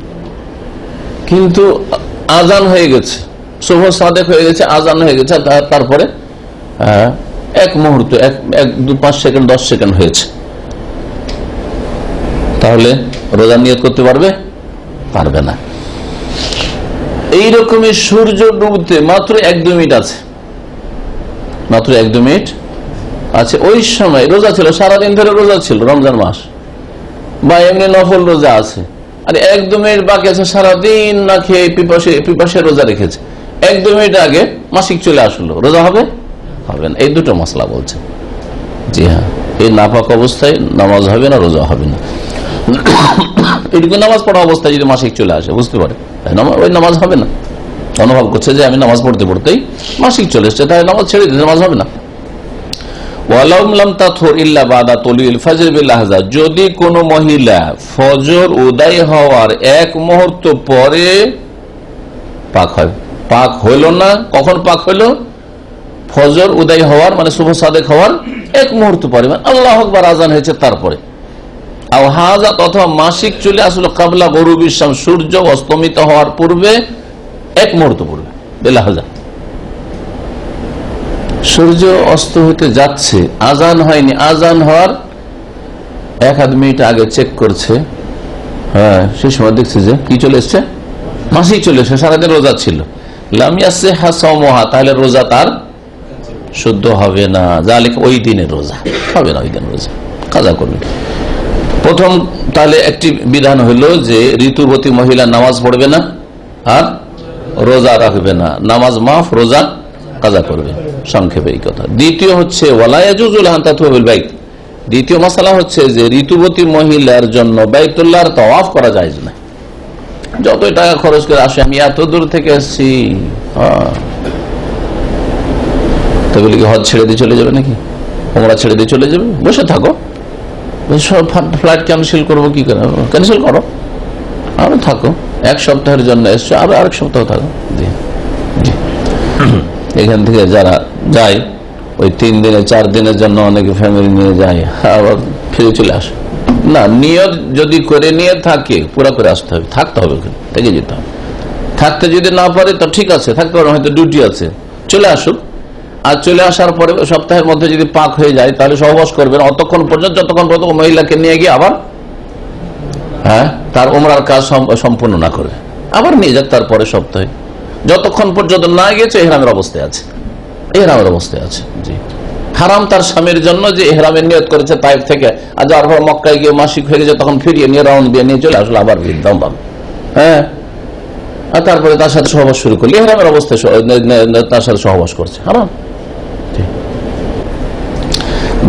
কিন্তু আজান হয়ে গেছে, শুভ সাদেক হয়ে গেছে, আজান হয়ে গেছে, তারপরে 1 মুহূর্ত, 1, 2, 5 সেকেন্ড, 10 সেকেন্ড হয়েছে, তাহলে রোজা নিয়ত করতে পারবে? পারবে না। এইরকমই সূর্য ডুবতে মাত্র 1-2 মিনিট আছে, মাত্র 1-2 মিনিট আছে, ওই সময় রোজা ছিল, সারাদিন ধরে রোজা ছিল, রমজান মাস, বা এমনি নফল রোজা আছে, আর 1-2 মিনিট বাকি আছে, সারাদিন না খেয়ে পিপাসে রোজা রেখেছে, 1-2 মিনিট আগে মাসিক চলে আসলো, রোজা হবে? হবে না। এই দুটো মাসলা বলছে। জি হ্যাঁ, এই নাপাক অবস্থায় নামাজ হবে না, রোজা হবে না। এটুকু নামাজ পড়া অবস্থায় যদি মাসিক চলে আসে, বুঝতে পারে ওই নামাজ হবে না, অনুভব করছে যে আমি নামাজ পড়তে পড়তেই মাসিক চলে এসছে, তাই নামাজ ছেড়ে দিতে, নামাজ হবে না। যদি কোন মহিলা ফজর উদয় হওয়ার 1 মুহূর্ত পরে পাক হয়, পাক হইল না, কখন পাক হইল? ফজর উদয় হওয়ার মানে শুভ সাদেক হওয়ার 1 মুহূর্ত পরে, মানে আল্লাহু আকবার আজান হয়েছে তারপরে, আওহাজাত অথবা মাসিক চলে আসলো কাবলা গরুবির শামস, সূর্য অস্তমিত হওয়ার পূর্বে এক মুহূর্ত পূর্বে, বেলাহাজা সূর্য অস্ত হইতে যাচ্ছে, আজান হয়নি, আজান হওয়ার 1-1.5 মিনিট আগে চেক করছে, হ্যাঁ সেই সময় দেখছে যে কি চলে এসছে, মাসিক চলে এসছে, সারাদিন রোজা ছিল, লামিয়াসিহা সাওমুহা, তাহলে রোজা তার শুদ্ধ হবে না, জালিকা ওই দিনের রোজা হবে না, ওই দিন রোজা কাজা করবে। প্রথম তাহলে একটি বিধান হলো যে ঋতুবতী মহিলা নামাজ পড়বে না আর রোজা রাখবে না, নামাজ মাফ, রোজা কাজা করবে, সংক্ষেপে এই কথা। দ্বিতীয় হচ্ছে ওয়ালা ইয়াজুজুল আন তাতুফা বিল বাইত, দ্বিতীয় মাসালা হচ্ছে যে ঋতুবতী মহিলার জন্য বাইতুল্লাহর তাওয়াফ করা যায় না। যতই টাকা খরচ করে আসে, আমি এত দূর থেকে এসেছি, তো বলি কি হজ ছেড়ে দিয়ে চলে যাবে নাকি, ওমরা ছেড়ে দিয়ে চলে যাবে? বসে থাকো, ফ্লাইট ক্যান্সেল করবো, কি করে ক্যান্সেল করো, আরো থাকো, 1 সপ্তাহের জন্য এসছো, আরো আরেক সপ্তাহ থাকো। এখান থেকে যারা যায় ওই 3 দিনে 4 দিনের জন্য অনেকে ফ্যামিলি নিয়ে যায়, আবার ফিরে চলে আসে না। নিয়ত যদি করে নিয়ে থাকে পুরা করে আসতে হবে, থাকতে হবে, ওখানে থেকে যেতে হবে। থাকতে যদি না পারে তো ঠিক আছে, থাকতে পারে, হয়তো ডিউটি আছে, চলে আসুক। আর চলে আসার পরে সপ্তাহের মধ্যে যদি পাক হয়ে যায় তাহলে সহবাস করবেন অতক্ষণ পর্যন্ত যতক্ষণ পর্যন্ত মহিলাকে নিয়ে গিয়ে আবার তার উমরার কাজ সম্পূর্ণ না করে, আবার নিয়ে যাক তারপরে সপ্তাহে, যতক্ষণ পর্যন্ত না গিয়েছে এহরামের অবস্থায় আছে, এহরামের অবস্থায় আছে। জি, হারাম তার স্বামীর জন্য যে এহরামের নিয়ত করেছে তাইফ থেকে, আর যার পর মক্কায় গিয়ে মাসিক হয়ে গেছে, তখন ফিরিয়ে নিয়ে রাউন্ড দিয়ে নিয়ে চলে আসলো আবার বৃদ্ধাম পাবে, হ্যাঁ, আর তারপরে তার সাথে সহবাস শুরু করলে এহরামের অবস্থায় তার সাথে সহবাস করছে, হারাম।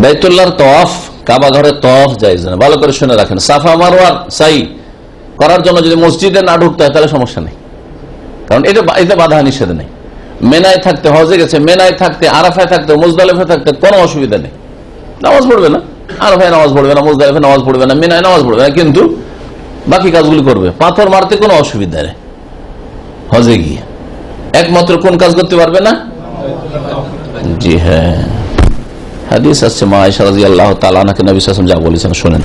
বাইতুল্লাহর তওয়াফ, কাবা ঘরের তওয়াফ জায়েজ না, ভালো করে শুনে রাখেন। সাফা মারওয়ার সাই করার জন্য যদি মসজিদে না ঢুকতে হয় তাহলে সমস্যা নেই, কারণ এটা বাধা নিষেধ নেই। মেনায় থাকতে, হজে গেছে, মেনায় থাকতে, আরাফায় থাকতে, মুজদালিফায় থাকতে কোনো অসুবিধা নেই, নামাজ পড়বে না, আরাফায় নামাজ পড়বে না, মুজদালিফায় নামাজ পড়বে না, মেনায় নামাজ পড়বে না, কিন্তু বাকি কাজগুলি করবে। পাথর মারতে কোনো অসুবিধা নেই হজে গিয়ে, একমাত্র কোন কাজ করতে পারবে না? জি হ্যাঁ, হাদিস আসছে মা আয়েশা রাদিয়াল্লাহু তাআলা আনহাকে নবী সাল্লাল্লাহু আলাইহি ওয়াসাল্লাম যা বলেছেন শুনেন,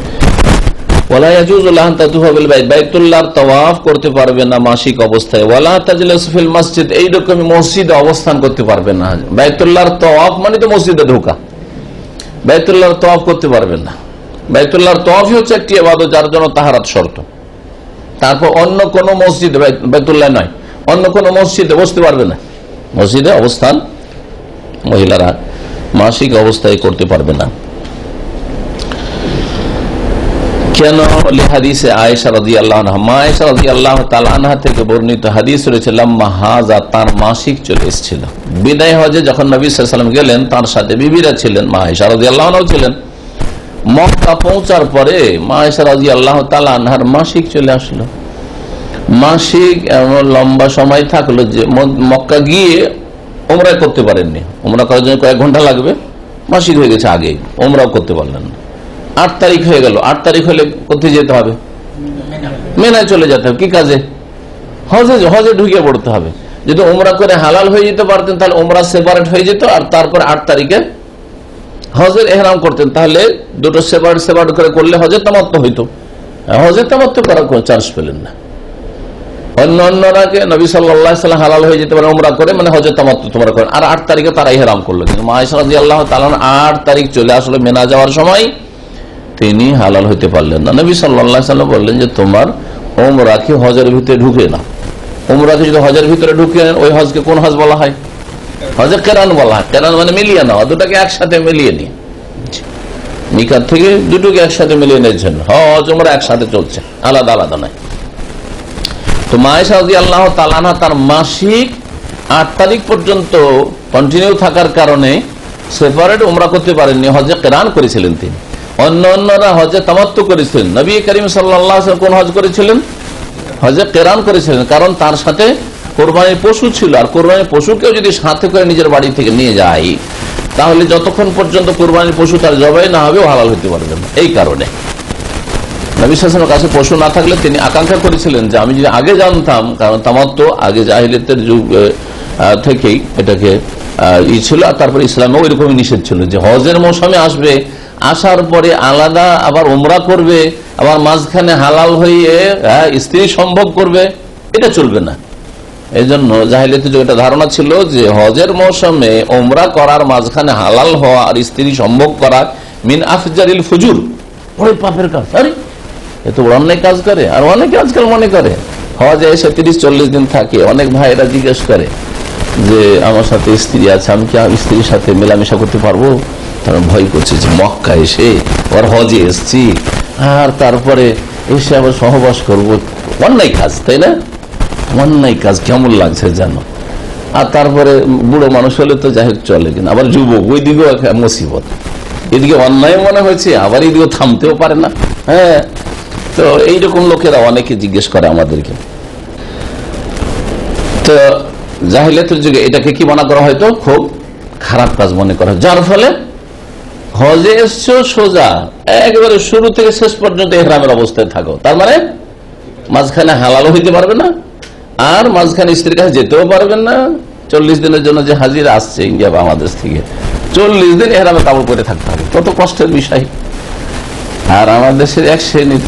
ওয়ালা ইয়াজুজু লান তাতুফা বিল বাইত, বাইতুল্লাহর তাওয়াফ করতে পারবে না মাসিক অবস্থায়, ওয়ালা তাজলিসু ফিল মসজিদ, এইরকম মসজিদে অবস্থান করতে পারবে না। বাইতুল্লাহর তাওয়াফ মানে তো মসজিদে ঢোকা, বাইতুল্লাহর তাওয়াফ করতে পারবে না। বাইতুল্লাহর তাওয়াফই হচ্ছে একটি ইবাদত যার জন্য তাহারাত শর্ত। তারপর অন্য কোন মসজিদে, বাইতুল্লাহ নয়, অন্য কোন মসজিদে বসতে পারবে না, মসজিদে অবস্থান মহিলারা মাসিক অবস্থায় করতে পারবে না। কেন? হাদিসে আয়েশা রাদিয়াল্লাহু আনহা, মা আয়েশা রাদিয়াল্লাহু তাআলা আনহা থেকে বর্ণিত হাদিস রয়েছে, লাম্মা হাজা, তার মাসিক চলে এসেছিল। বিদায় হজে যখন নবী সাল্লাল্লাহু আলাইহি ওয়াসাল্লাম গেলেন, তার সাথে বিবিরা ছিলেন, মা আয়েশা রাদিয়াল্লাহু আনহা ছিলেন। মক্কা পৌঁছার পরে মা আয়েশা রাদিয়াল্লাহু তাআলা আনহার মাসিক চলে আসলো। মাসিক এমন লম্বা সময় থাকলো যে মক্কা গিয়ে ওমরা করতে পারেননি, ওমরা করার জন্য কয়েক ঘন্টা লাগবে, মাসিক হয়ে গেছে আগেই, ওমরাও করতে পারলেন না। 8 তারিখ হয়ে গেল, 8 তারিখ হলে কোথায় যেতে হবে? মেনায় চলে যেতে হবে। কি কাজে? হজে ঢুকে পড়তে হবে। যদি ওমরা করে হালাল হয়ে যেতে পারতেন তাহলে ওমরা সেপারেট হয়ে যেত, আর তারপর 8 তারিখে হজের এহরাম করতেন, তাহলে দুটো সেপারেট করে করলে হজের তামাত্তু হইতো। হজের তামাত্তু করার কোনো চান্স পেলেন না। অন্যরাকে নবী সাল্লাল্লাহু আলাইহি ওয়াসাল্লাম হালাল হয়ে যেতে পারে ওমরা করে, মানে হজের তামাত্তু তোমরা করেন, আর 8 তারিখে তারা ইহরাম করলো। কিন্তু মা আয়েশা রাদিয়াল্লাহু তাআলা 8 তারিখ চলে আসলো মেনা যাওয়ার সময়, তিনি হালাল হইতে পারলেন না। নবী সাল্লাল্লাহু আলাইহি ওয়াসাল্লাম বললেন যে তোমার ওমরাকে হজের ভিতরে ঢুকে না, ওমরাকে যদি হজের ভিতরে ঢুকে নেন, ওই হজকে কোন হজ বলা হয়? হজে কেরান বলা হয়। কেরান মানে মিলিয়ে নেওয়া, দুটাকে একসাথে মিলিয়ে নিয়ে, মিকাত থেকে দুটোকে একসাথে মিলিয়ে নিয়েছেন, হজ ওমরা একসাথে চলছে, আলাদা আলাদা নয়। তো মা আয়েশা রাদিয়াল্লাহু তাআলা আনহা তার মাসিক 8 তারিখ পর্যন্ত কন্টিনিউ থাকার কারণে সেপারেট ওমরা করতে পারেননি, হজে কেরান করেছিলেন তিনি। অন্যরা হজে তামাত্তু করেছিলেন। নবী করিম সাল্লাল্লাহু আলাইহি ওয়াসাল্লাম কোন হজ করেছিলেন? হজে কেরান করেছিলেন, কারণ তার সাথে কোরবানির পশু ছিল, আর কোরবানির পশুকেও যদি সাথে করে নিজের বাড়ি থেকে নিয়ে যায় তাহলে যতক্ষণ পর্যন্ত কোরবানির পশু তার জবাই না হবে হালাল হতে পারবে না। এই কারণে নবী সাল্লাল্লাহু আলাইহি ওয়াসাল্লামের কাছে পশু না থাকলে তিনি আকাঙ্ক্ষা করেছিলেন যে আমি যদি আগে জানতাম, কারণ তামাত্তু আগে জাহিলিয়াতের যুগ থেকেই এটাকে ছিল, আর তারপরে ইসলামেও এরকমই নিষেধ ছিল যে হজের মৌসুমে আসবে আসার পরে আলাদা আবার উমরা করবে, আবার মাঝখানে হালাল হয়ে স্ত্রী সম্ভোগ করবে, এটা চলবে না। এই জন্য জাহিলিয়াতের যুগে একটা ধারণা ছিল যে হজের মৌসুমে উমরা করার মাঝখানে হালাল হওয়া আর স্ত্রী সম্ভোগ করা মিন আফজারিল ফুজুর, বড় পাপের কাজ। আরে এত বড় অন্যায় কাজ করে। আর অনেকে আজকাল মনে করে হজে এসে 30-40 দিন থাকে। অনেক ভাইরা জিজ্ঞেস করে যে আমার সাথে স্ত্রী আছে, আমি কি স্ত্রীর সাথে মেলামেশা করতে পারবো? তারা ভয় করছে যে মক্কা এসে ওর হজে এসছি আর তারপরে এসে আবার সহবাস করবো, অন্যায় কাজ, তাই না? অন্যায় কাজ কেমন লাগছে জানো। আর তারপরে বুড়ো মানুষ হলে তো যাই হোক চলে, কিন্তু আবার যুবক, ওই দিকেও মুসিবত। এদিকে অন্যায় মনে হয়েছে, আবার এদিকে থামতেও পারে না। হ্যাঁ, তো এইরকম লোকেরা অনেকে জিজ্ঞেস করে আমাদেরকে। তো জাহিলিয়াতের যুগে এটাকে কি মনে করা হয়তো খুব খারাপ কাজ মনে করা, যার ফলে হজে এসছো সোজা একেবারে শুরু থেকে শেষ পর্যন্ত ইহরামের অবস্থায় থাকো, তার মানে মাঝখানে হালালও হইতে পারবে না আর মাঝখানে স্ত্রীর কাছে যেতেও পারবেন না। 40 দিনের জন্য যে হাজিরা আসছে ইন্ডিয়া বাংলাদেশ থেকে, 40 দিন ইহরামে কাপড় পরে থাকতে হবে, কত কষ্টের বিষয়। আর আমার দেশের এক শ্রেণীর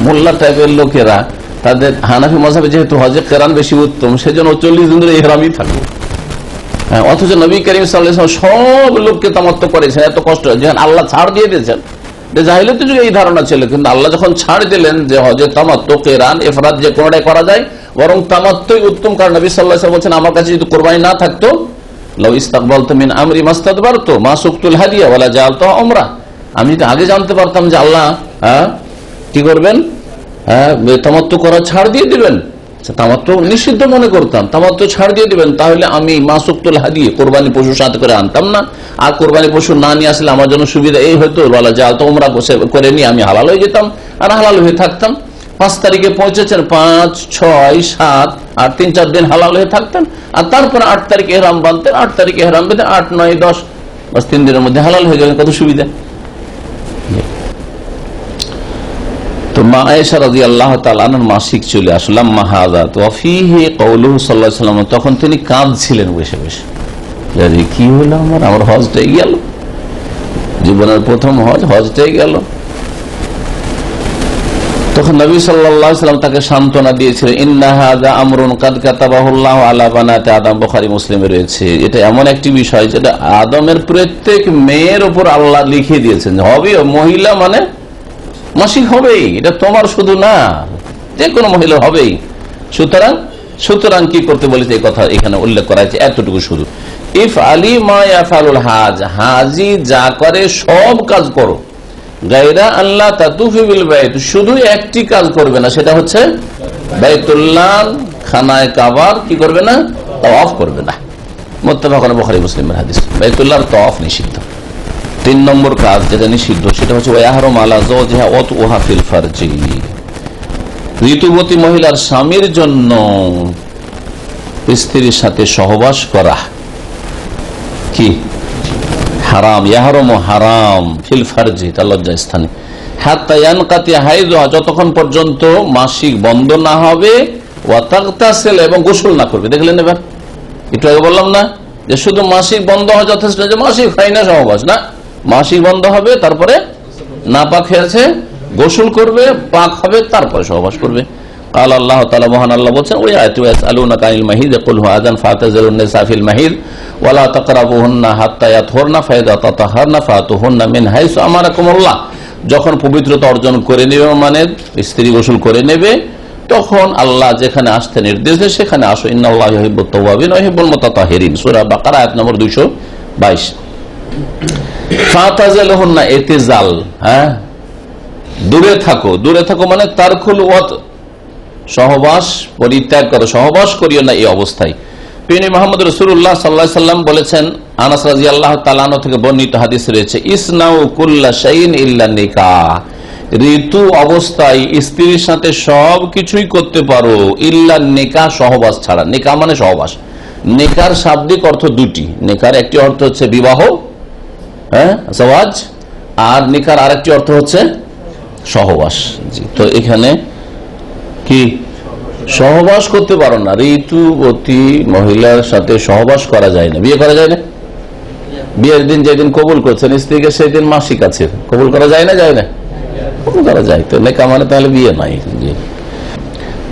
মোল্লা টাইপের লোকেরা, তাদের হানাফি মাযহাবে যেহেতু হজে কেরান বেশি উত্তম, সেজন্য 40 দিন ধরে ইহরামই থাকবে। অথচ নবী করিম সাল্লাল্লাহু আলাইহি ওয়াসাল্লাম সব লোককে তামাত্তু করেছেন, এত কষ্ট যেখানে আল্লাহ ছাড় দিয়ে দিয়েছেন। জাহিলিয়াতের যুগে এই ধারণা ছিল, কিন্তু আল্লাহ যখন ছাড় দিলেন যে হজে তামাত্তু, কেরান, ইফরাদ যে কোনটাই করা যায়, বরং তামাত্তুই উত্তম। কারণ নবী সাল্লাল্লাহু আলাইহি ওয়াসাল্লাম বলেছেন, আমার কাছে যদি কুরবানি না থাকতো, লাউ ইস্তাকবালতু মিন আমরি মাস্তাদবারতু মা সুকতুল হাদিয়া ওয়ালা জাআলতু উমরা, আমি যদি আগে জানতে পারতাম যে আল্লাহ কি করবেন, তামাত্তু করা ছাড় দিয়ে দিবেন, তামাত্তু নিষিদ্ধ মনে করতাম, তামাত্তু ছাড় দিয়ে দিবেন, তাহলে আমি মাসুকতুল হাদি কোরবানি পশু সাথে করে আনতাম না। আর কোরবানি পশু না নিয়ে আসলে আমার জন্য সুবিধা এই হয়তো, বলা যায় তো উমরা করে নিয়ে আমি হালাল হয়ে যেতাম আর হালাল হয়ে থাকতাম। 5 তারিখে পৌঁছেছেন, 5, 6, 7 আর 3-4 দিন হালাল হয়ে থাকতেন। আর তারপরে 8 তারিখে ইহরাম বাঁধতেন, 8 তারিখে ইহরাম বেঁধে 8, 9, 10 বাস 3 দিনের মধ্যে হালাল হয়ে গেলেন, কত সুবিধা। তো মা আয়েশা রাদিয়াল্লাহু তাআলা আনহার মাসিক চলে আসলাম মাহাদা তো ফিহি কওলুহু সাল্লাল্লাহু আলাইহি ওয়াসাল্লাম, তখন তিনি কাঁদছিলেন বসে বসে, যে কি হলো আমার হজটাই গেল, জীবনের প্রথম হজটাই গেল। তখন নবী সাল্লাল্লাহু আলাইহি ওয়াসাল্লাম তাকে সান্ত্বনা দিয়েছিলেন, ইন্না হাযা আমরুন কাদ কাতাবাহুল্লাহু আলা বানাতি আদম, বুখারী মুসলিমে রয়েছে, এটা এমন একটি বিষয় যেটা আদমের প্রত্যেক মেয়ের উপর আল্লাহ লিখে দিয়েছেন, হবে মহিলা মানে মাসিক হবেই, এটা তোমার শুধু না, যে কোনো মহিলা হবেই। সুতরাং কি করতে বলেছে এই কথা এখানে উল্লেখ করা হয়েছে, এতটুকু শুধু, ইফ আলী মা ইয়াফালুল হাজ, হাজি যা করে সব কাজ করো, গায়রা আল্লাহ তাতুফি বিল বাইত, শুধু একটি কাজ করবে না, সেটা হচ্ছে বাইতুল্লাহ খানায় কাবার কি করবে না, তাওয়াফ করবে না। মুত্তাফাকুন বুখারী মুসলিমের হাদিস। বাইতুল্লাহর তাওয়াফ নিষিদ্ধ। 3 নম্বর কাজ যেটা নিষিদ্ধ সেটা হচ্ছে ওয়াহরুম আলা যাওজিহা ওয়াতুহা ফিল ফারজি, ঋতুবতী মহিলার স্বামীর জন্য স্ত্রীর সাথে সহবাস করা কি হারাম, ইয়াহরুম হারাম ফিল ফারজি, তার লজ্জা স্থানে, হাত্তা ইয়ানকাতি হাইযুহা, যতক্ষণ পর্যন্ত মাসিক বন্ধ না হবে, ওয়া তাগতাসিল, এবং গোসল না করবে। দেখলেন এবার, একটু আগে বললাম না যে শুধু মাসিক বন্ধ হওয়া যথেষ্ট, যে মাসিক হয় না সহবাস, না, মাসিক বন্ধ হবে, তারপরে না পাক হয়েছে গোসল করবে, পাক হবে, তারপরে সহবাস করবে। قال الله تعالى, মহান আল্লাহ বলেন, ওয়া ইয়াসআলুনাকা আনিল মাহিদ কুল হুয়া আযান ফাতাযিলুন নিসা ফিল মাহিদ ওয়া লা তাকরাবুহুন্না হাত্তা ইয়াতহুরনা ফাইদা তাতাহারনা ফাতুহুন্না মিন হাইসু আমারাকুমুল্লাহ, যখন পবিত্রতা অর্জন করে নেবে, মানে স্ত্রী গোসল করে নেবে, তখন আল্লাহ যেখানে আসতে নির্দেশ দেয় সেখানে আসো। ইন্নাল্লাহা ইউহিব্বুত তাওয়াবিন ওয়া ইউহিব্বুল মুতাতাহহিরিন, সূরা বাকারা আয়াত নম্বর 222। ফাতাযিলুহুন্না, ইতিজাল, দূরে থাকো মানে তারকুল ওয়াত, সহবাস পরিত্যাগ করো, সহবাস করিও না এই অবস্থায়। প্রিয় মুহাম্মদ রাসূলুল্লাহ সাল্লাল্লাহু আলাইহি ওয়াসাল্লাম বলেছেন, আনাস রাদিয়াল্লাহু তাআলা আনহু থেকে বর্ণিত হাদিস রয়েছে, ইসনাউ কুল্লা শাইইন ইল্লা নিকাহ, ঋতু অবস্থায় স্ত্রীর সাথে সব কিছুই করতে পারো, ইল্লা নিকাহ, সহবাস ছাড়া। নিকাহ মানে সহবাস। নিকার শাব্দিক অর্থ দুটি, নিকার একটি অর্থ হচ্ছে বিবাহ, জাওয়াজ, আর নিকার আরেকটি অর্থ হচ্ছে সহবাস। জি, তো এখানে কি সহবাস করতে পারো না, ঋতুবতী মহিলার সাথে সহবাস করা যায় না, বিয়ে করা যায় না, বিয়ের দিন যেদিন কবুল করছেন স্ত্রীকে সেই দিন মাসিক আছে, কবুল করা যায় না? যায় না? কবুল করা যায়। তো নিকাহ মানে তাহলে বিয়ে নাই।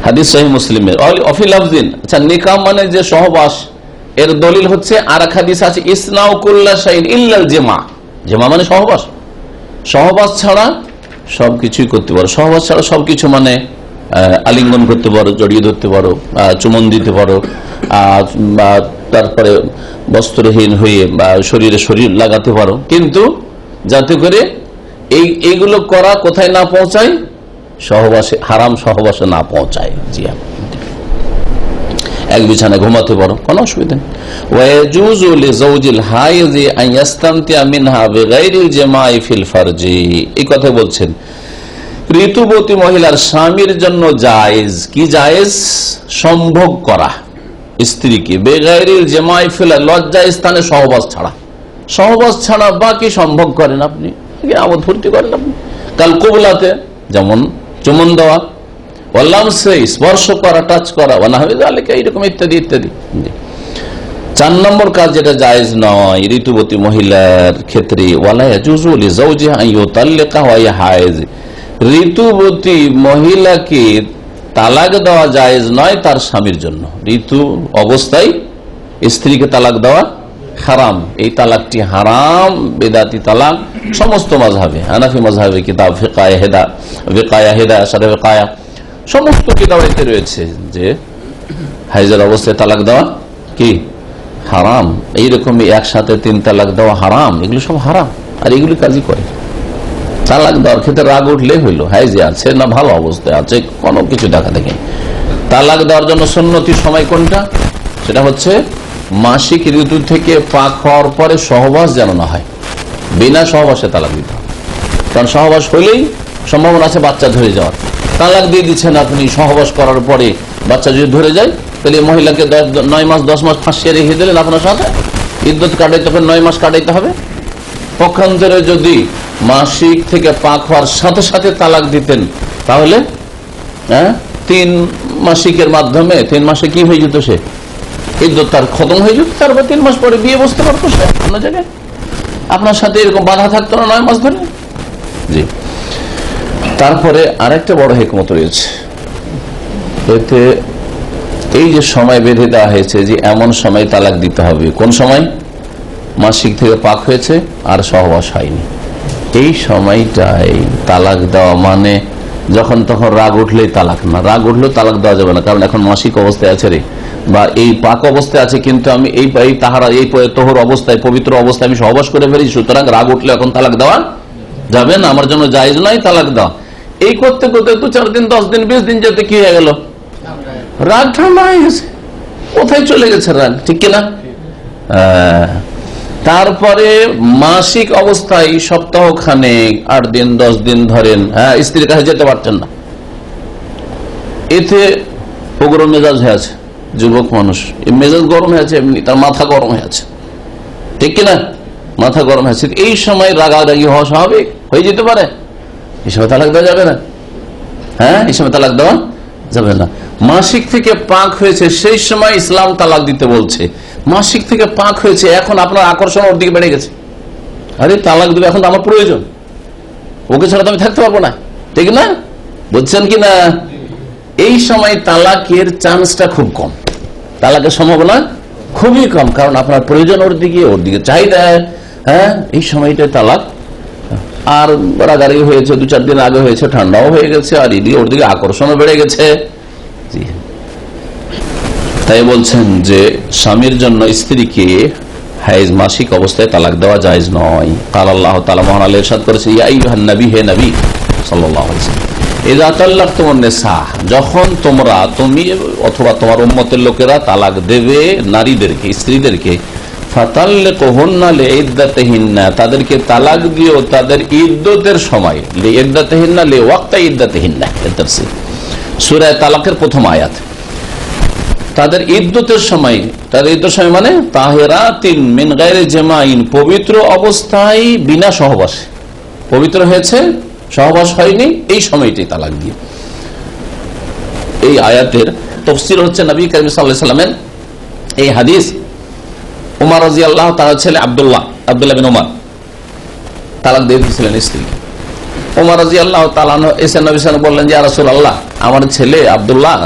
হাদিস সহিহ মুসলিমের অফিল আফদিন। আচ্ছা, নিকাহ মানে যে সহবাস, এর দলিল হচ্ছে আর এক হাদিস আছে, ইসনাউ কুল্লা শাইইন ইল্লাল জিমা। জিমা মানে সহবাস, সহবাস ছাড়া সবকিছুই করতে পারো। সহবাস ছাড়া সবকিছু মানে আলিঙ্গন করতে পারো, জড়িয়ে ধরতে পারো, চুমন দিতে পারো, তারপরে বস্ত্রহীন হয়ে শরীরে শরীর লাগাতে পারো, কিন্তু যাতে করে এইগুলো করা কোথায় না পৌঁছায়, সহবাসে, হারাম সহবাসে না পৌঁছায়। জি, এক বিছানায় ঘুমাতে পারো, কোনো অসুবিধা নেই। ওয়াজুজু লিজাওজিল হাইজি আন ইস্তামতিআ মিনহা বিগাইরিল জামাই ফিল ফারজি। এই কথা বলছেন ঋতুবতী মহিলার স্বামীর জন্য জায়েজ, কি জায়েজ? সম্ভোগ করা স্ত্রীকে বেগাইরিল জামাই ফিল, লজ্জা স্থানে সহবাস ছাড়া। সহবাস ছাড়া বাকি সম্ভোগ করেন আপনি, আমোদ ফুর্তি করেন আপনি। কাল কুবলাতে যেমন চুমন দেওয়া, বললাম সেই স্পর্শ করা, টাচ করা, এইরকম ইত্যাদি ইত্যাদি। 4 নম্বর কাজ যেটা জায়েজ নয় ঋতুবতী মহিলার ক্ষেত্রে, ওয়ালা ইয়াজুজু লিজাওজিহা আন ইউতাল্লিকা ওয়া হিয়া হায়েজ। ঋতুবতী মহিলাকে তালাক দেওয়া জায়েজ নয় তার স্বামীর জন্য। ঋতু অবস্থায় স্ত্রীকে তালাক দেওয়া হারাম। এই তালাকটি হারাম, বেদাতি তালাক। সমস্ত মাযহাবে, হানাফি মাযহাবে কিতাব ফিকায়ে হেদায়া সাথে ফিকায়া সমস্ত কিতাবেতে রয়েছে যে হাইজের অবস্থায় তালাক দেওয়া কি হারাম। এইরকমই একসাথে 3 তালাক দেওয়া হারাম। এগুলো সব হারাম, আর এগুলি কাজই করে। তালাক দেওয়ার ক্ষেত্রে রাগ উঠলেই হইলো, হাইজে আছে না ভালো অবস্থায় আছে, কোনো কিছু দেখা দেখে। তালাক দেওয়ার জন্য সুন্নতি সময় কোনটা? সেটা হচ্ছে মাসিক ঋতু থেকে পাক হওয়ার পরে সহবাস যেন না হয়। বিনা সহবাসে তালাক দিতে হবে, কারণ সহবাস হইলেই সম্ভাবনা আছে বাচ্চা ধরে যাওয়ার। তালাক দিয়ে দিচ্ছেন আপনি, সহবাস করার পরে বাচ্চা যদি ধরে যায়, তাহলে মহিলাকে 9 মাস 10 মাস ফাঁসিয়ে রেখে দিলেন আপনার সাথে, ইদ্যত কাটাইতে হবে, 9 মাস কাটাইতে হবে। পক্ষান্তরে যদি মাসিক থেকে পাক হওয়ার সাথে সাথে তালাক দিতেন, তাহলে 3 মাসিকের মাধ্যমে 3 মাসে কি হয়ে যেত, সে ইদ্যত তার খতম হয়ে যেত, তারপর 3 মাস পরে বিয়ে বসতে পারতো সে অন্য জায়গায়, আপনার সাথে এরকম বাধা থাকতো না 9 মাস ধরে। জি, তারপরে আরেকটা বড় হিকমত রয়েছে এতে, এই যে সময় বেঁধে দেওয়া হয়েছে যে এমন সময় তালাক দিতে হবে, কোন সময়? মাসিক থেকে পাক হয়েছে আর সহবাস হয়নি, এই সময়টাই তালাক দেওয়া। মানে যখন তখন রাগ উঠলেই তালাক না, রাগ উঠলেও তালাক দেওয়া যাবে না, কারণ এখন মাসিক অবস্থায় আছে রে, বা এই পাক অবস্থায় আছে, কিন্তু আমি এই তোহর অবস্থায়, পবিত্র অবস্থায় আমি সহবাস করে ফেলেছি, সুতরাং রাগ উঠলে এখন তালাক দেওয়া যাবে না, আমার জন্য জায়েজ নয় তালাক দেওয়া। এই করতে করতে 2-4 দিন 10 দিন 20 দিন যেতে কি হয়ে গেল, রাগ ঠান্ডা হয়ে গেছে, কোথায় চলে গেছে রাগ, ঠিক কিনা? তারপরে মাসিক অবস্থায় সপ্তাহখানেক 8 দিন 10 দিন ধরেন স্ত্রীর কাছে যেতে পারতেন না, এতে উগ্র মেজাজ হয়ে আছে যুবক মানুষ, মেজাজ গরম হয়ে আছে, এমনি তার মাথা গরম হয়ে আছে, ঠিক কিনা? মাথা গরম হয়ে আছে, এই সময় রাগারাগি হওয়া স্বাভাবিক হয়ে যেতে পারে, এই সময় তালাক দেওয়া যাবে না। এই সময় তালাক দেওয়া যাবে না। মাসিক থেকে পাক হয়েছে সেই সময় ইসলাম তালাক দিতে বলছে। মাসিক থেকে পাক হয়েছে, এখন আপনার আকর্ষণ ওর দিকে বেড়ে গেছে, আরে তালাক দেবে, এখন তো আমার প্রয়োজন, ওকে ছাড়া তো আমি থাকতে পারবো না, ঠিক না? বুঝছেন কি না? এই সময় তালাকের চান্সটা খুব কম, তালাকের সম্ভাবনা খুবই কম, কারণ আপনার প্রয়োজন ওর দিকে চাহিদা। এই সময়টা তালাক। আর রাগারাগি হয়েছে 2-4 দিন আগে হয়েছে, ঠান্ডাও হয়ে গেছে, আর ওর দিকে আকর্ষণও বেড়ে গেছে। তাই বলছেন যে স্বামীর জন্য স্ত্রীকে হাইজ মাসিক অবস্থায় তালাক দেওয়া জায়েজ নয়। কাল আল্লাহ তাআলা মহান আল্লাহ ইরশাদ করেছে, ইয়া আইয়ুহান নবী, হে নবী সাল্লাল্লাহু আলাইহি ওয়াসাল্লাম, ইযা তাল্লাকতুমুন নিসা, যখন তুমি অথবা তোমার উম্মতের লোকেরা তালাক দেবে নারীদেরকে, স্ত্রীদেরকে, ফাতাল্লিকুহুন্না লিইদ্দাতিহিন্না, তাদেরকে তালাক দিও তাদের ইদ্দতের সময়, লিইদ্দাতিহিন্না লিওয়াক্তি ইদ্দাতিহিন্না, এর তাফসীর সূরা তালাকের প্রথম আয়াত। তাদের ইদ্দতের সময়, তাদের ইদ্দতের সময় মানে তাহেরাতিন মিন গায়রি জামাইন, পবিত্র অবস্থায় বিনা সহবাসে, পবিত্র হয়েছে সহবাস হয়নি, এই সময়টাই তালাক দিয়ে। এই আয়াতের তাফসীর হচ্ছে নবী করিম সাল্লাল্লাহু আলাইহি ওয়াসাল্লামের এই হাদিস, উমর রাদিয়াল্লাহু তাআলা ছেলে আব্দুল্লাহ আব্দুল্লাহ বিন ওমর তালাক দিয়ে দিয়েছিলেন স্ত্রী। ওমর রাদিয়াল্লাহু তাআলা এসে নবী সাল্লাল্লাহু আলাইহি ওয়াসাল্লাম বললেন, ইয়া রাসূলুল্লাহ, আমার ছেলে আব্দুল্লাহ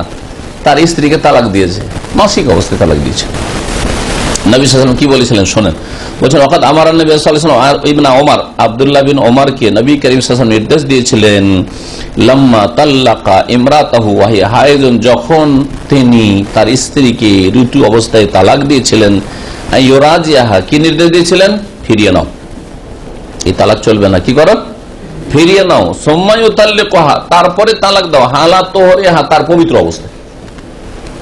তার স্ত্রীকে তালাক দিয়েছে, মাসিক অবস্থায় তালাক দিয়েছে। নবী সাল্লাল্লাহু আলাইহি ওয়াসাল্লাম কি বলেছিলেন শোনেন, বলছেন ওয়াকাদ আমার নবী সাল্লাল্লাহু আলাইহি ওয়াসাল্লাম ইবনে ওমর, আব্দুল্লাহ বিন ওমরকে নবী করিম সাল্লাল্লাহু আলাইহি ওয়াসাল্লাম নির্দেশ দিয়েছিলেন, লাম্মা তাল্লাকা ইমরাতাহু ওয়া হিয়া হায়দুন, যখন তিনি তার স্ত্রীকে ঋতু অবস্থায় তালাক দিয়েছিলেন, ইউরাজিয়াহা, কি নির্দেশ দিয়েছিলেন, ফিরিয়ে নাও, এই তালাক চলবে না, কি করো, ফিরিয়ে নাও। সুম্মা ইউতাল্লিকুহা, তারপরে তালাক দাও, হালা তোহরিহা, তার পবিত্র অবস্থায়।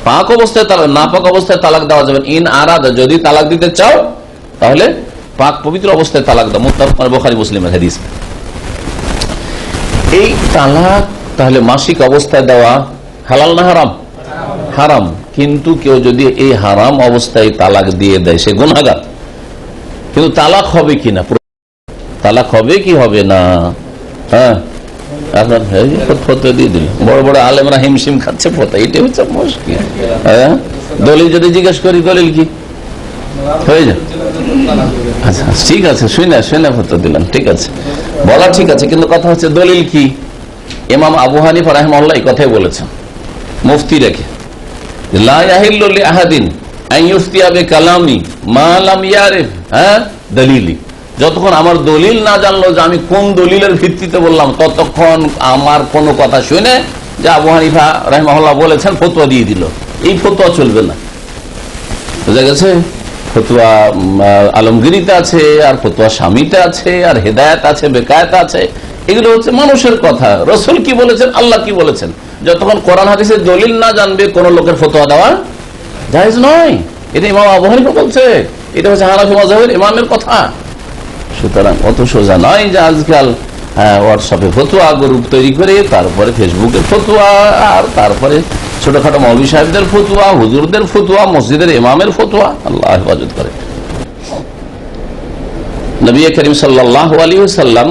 পাক অবস্থায় তালাক, না পাক অবস্থায় তালাক দেওয়া যাবে। ইন আরাদা, যদি তালাক দিতে চাও তাহলে পাক পবিত্র অবস্থায় তালাক দাও। মুত্তাফাক বুখারী মুসলিমের হাদিস। এই তালাক তাহলে মাসিক অবস্থায় দেওয়া হালাল না হারাম? হারাম। কিন্তু কেউ যদি এই হারাম অবস্থায় তালাক দিয়ে দেয় সে গুনাহগার। কিন্তু তালাক হবে কিনা, তালাক হবে কি হবে না, হ্যাঁ আপনার ফতোয়া দিয়ে দিল, বড় বড় আলেমরা হিমশিম খাচ্ছে ফতোয়া, এটাই হচ্ছে মুশকিল। হ্যাঁ, দলিল যদি জিজ্ঞেস করি, দলিল কি হয়ে যায়? আচ্ছা ঠিক আছে, শুনে ফতোয়া দিলাম, ঠিক আছে, বলা ঠিক আছে, কিন্তু কথা হচ্ছে দলিল কি? ইমাম আবু হানিফা রাহিমাহুল্লাহ এই কথাই বলেছেন মুফতি রেখে, লা ইয়াহিল্লু লিআহাদিন আন ইফতিয়া বিকালামি মা লাম ইয়ারিফ দলিলি, যতক্ষণ আমার দলিল না জানলো যে আমি কোন দলিলের ভিত্তিতে বললাম, ততক্ষণ আমার কোন কথা শুনে যে আবু হানিফা রাহিমাহুল্লাহ বলেছেন ফতোয়া দিয়ে দিল, এই ফতোয়া চলবে না। বুঝা গেছে? ফতোয়া আলমগিরিতে আছে, আর ফতোয়া স্বামীতে আছে, আর হেদায়েত আছে, বেকায়েত আছে, এগুলো হচ্ছে মানুষের কথা। রসুল কি বলেছেন, আল্লাহ কি বলেছেন, যতক্ষণ কোরআন হাদিসের দলিল না জানবে কোন লোকের ফতোয়া দেওয়া জায়েজ নয়। এটা ইমাম আবু হানিফা বলছে, এটা হচ্ছে হানাফি মাযহাবের ইমামের কথা। সুতরাং অত সোজা নয় যে আজকাল হোয়াটসঅ্যাপে ফতোয়া গ্রুপ তৈরি করে, তারপরে ফেসবুকে ফতোয়া, আর তারপরে ছোটখাটো মৌলভী সাহেবদের ফতোয়া, হুজুরদের ফতোয়া, মসজিদের ইমামের ফতোয়া। আল্লাহ হেফাজত করে। নবী করিম সাল্লাল্লাহু আলাইহি ওয়াসাল্লাম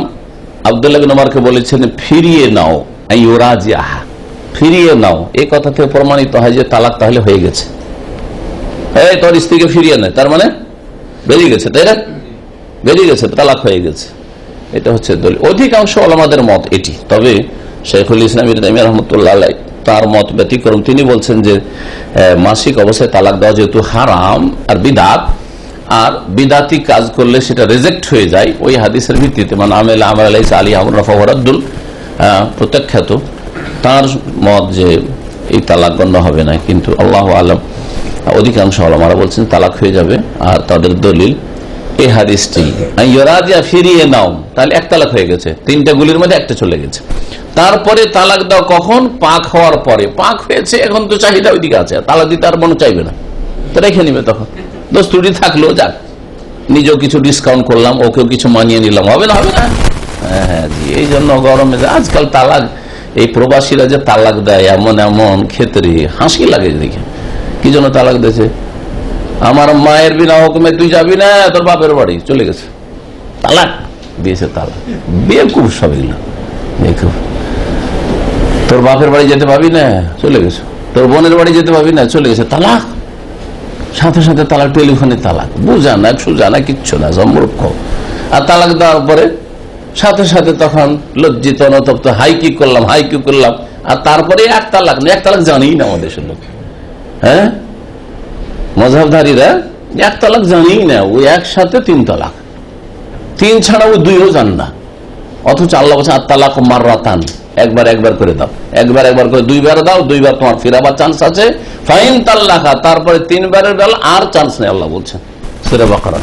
আব্দুল্লাহ বিন ওমরকে বলেছেন ফিরিয়ে নাও, ইউরাজিয়াহা, ফিরিয়ে নাও। এই কথা থেকে প্রমাণিত হয় যে তালাক তাহলে হয়ে গেছে। এই তোর স্ত্রীকে ফিরিয়ে নেয়, তার মানে বেরিয়ে গেছে, তাই না? বেরিয়ে গেছে, তালাক হয়ে গেছে। এটা হচ্ছে দলিল। অধিকাংশ ওলামাদের মত এটি। তবে শাইখুল ইসলাম ইবনে তাইমিয়া রাহমাতুল্লাহ আলাইহি তার মত ব্যতিক্রম। তিনি বলছেন যে মাসিক অবস্থায় তালাক দেওয়া যেহেতু হারাম আর বিদআত, আর বিদাতি কাজ করলে সেটা রিজেক্ট হয়ে যায় ওই হাদিসের ভিত্তিতে, মানে আমেল আমর আলাইহিস আলী আমর রাফাহু রাদ্দুল, প্রত্যাখ্যাত। তার মত যে এই তালাক গণ্য হবে না। কিন্তু আল্লাহু আলাম অধিকাংশ ওলামারা বলছেন তালাক হয়ে যাবে। আর তাদের দলিল এই হাদিসটি, ইউরাজিয়া, ফিরিয়ে নাও, তাহলে এক তালাক হয়ে গেছে, তিনটা গুলির মধ্যে একটা চলে গেছে। তারপরে তালাক দাও কখন? পাক হওয়ার পরে। পাক হয়েছে, এখন তো চাহিদা ওইদিকে আছে, তালাক দিতে আর মনে চাইবে না, তো রেখে নিবে। তখন দোষ ত্রুটি থাকলো, যাক, নিজেও কিছু ডিসকাউন্ট করলাম, ওকেও কিছু মানিয়ে নিলাম, হবে না? হবে না? হ্যাঁ জি। এই জন্য গরমে আজকাল তালাক, এই প্রবাসীরা যে তালাক দেয় এমন এমন ক্ষেত্রে হাসি লাগে দেখে। কি জন্য তালাক দিয়েছে? আমার মায়ের বিনা হুকুমে তুই যাবি না, তোর বাপের বাড়ি চলে গেছে, তালাক দিয়েছে। তালাক বেকুব সব এগুলো, বেকুব। তোর বাপের বাড়ি যেতে পাবি না, চলে গেছে। তোর বোনের বাড়ি যেতে পাবি না, চলে গেছে, তালাক। সাথে সাথে তালাক, টেলিফোনে তালাক, বুঝা না, সুজা না, কিচ্ছু না, মূর্খ। আর তালাক দেওয়ার পরে সাথে সাথে তখন লজ্জিত, অনুতপ্ত, হাই কি করলাম, হাই কি করলাম। আর তারপরে এক তালাক না, এক তালাক জানেই না আমাদের দেশের লোক। হ্যাঁ, মযহাবধারীরা এক তালাক জানেই না, ওই একসাথে তিন তালাক, তিন ছাড়া ওই দুইও জান না। অথচ আল্লাহ বলছে আত-তালাক মাররাতান, একবার একবার করে দাও, একবার একবার করে দুইবার দাও, দুইবার তোমার ফেরাবার চান্স আছে। ফাইন তাল্লাকা, তারপরে তিনবারের বেলা আর চান্স নেই, আল্লাহ বলছেন সূরা বাকারা।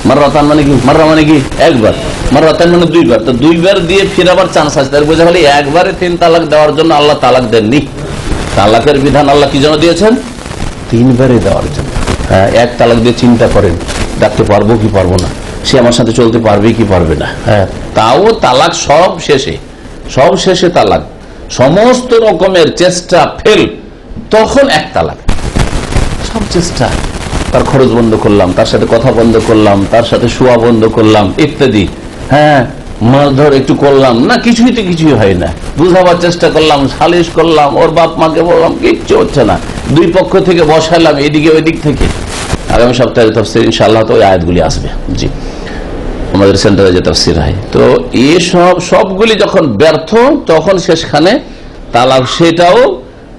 মাররাতান মানে কি? মাররা মানে কি? একবার। মাররাতান মানে দুইবার, তো দুইবার দিয়ে ফেরাবার চান্স আছে। তার বোঝা গেল একবারে তিন তালাক দেওয়ার জন্য আল্লাহ তালাক দেননি। তালাকের বিধান আল্লাহ কি জন্য দিয়েছেন? তিনবারে দেওয়ার জন্য। হ্যাঁ, এক তালাক দিয়ে চিন্তা করেন ডাকতে পারবো কি পারবো না, সে আমার সাথে চলতে পারবে কি পারবে না। হ্যাঁ, তাও তালাক সব শেষে, সব শেষে তালাক, সমস্ত রকমের চেষ্টা ফেল, তখন এক তালাক। সব চেষ্টা, তার খরচ বন্ধ করলাম, তার সাথে কথা বন্ধ করলাম, তার সাথে শোয়া বন্ধ করলাম ইত্যাদি। হ্যাঁ, মারধর একটু করলাম না, কিছুই তো কিছুই হয় না। বুঝাবার চেষ্টা করলাম, সালিশ করলাম, ওর বাপ মাকে বললাম, কিচ্ছু হচ্ছে না। দুই পক্ষ থেকে বসালাম, এদিকে ওই দিক থেকে। আগামী সপ্তাহে তাফসীর ইনশাআল্লাহ তো ওই আয়াতগুলি আসবে। জি। আমাদের সেন্টারে যে তাফসীর হয়। তো এই সবগুলি যখন ব্যর্থ তখন শেষখানে তালাক, সেটাও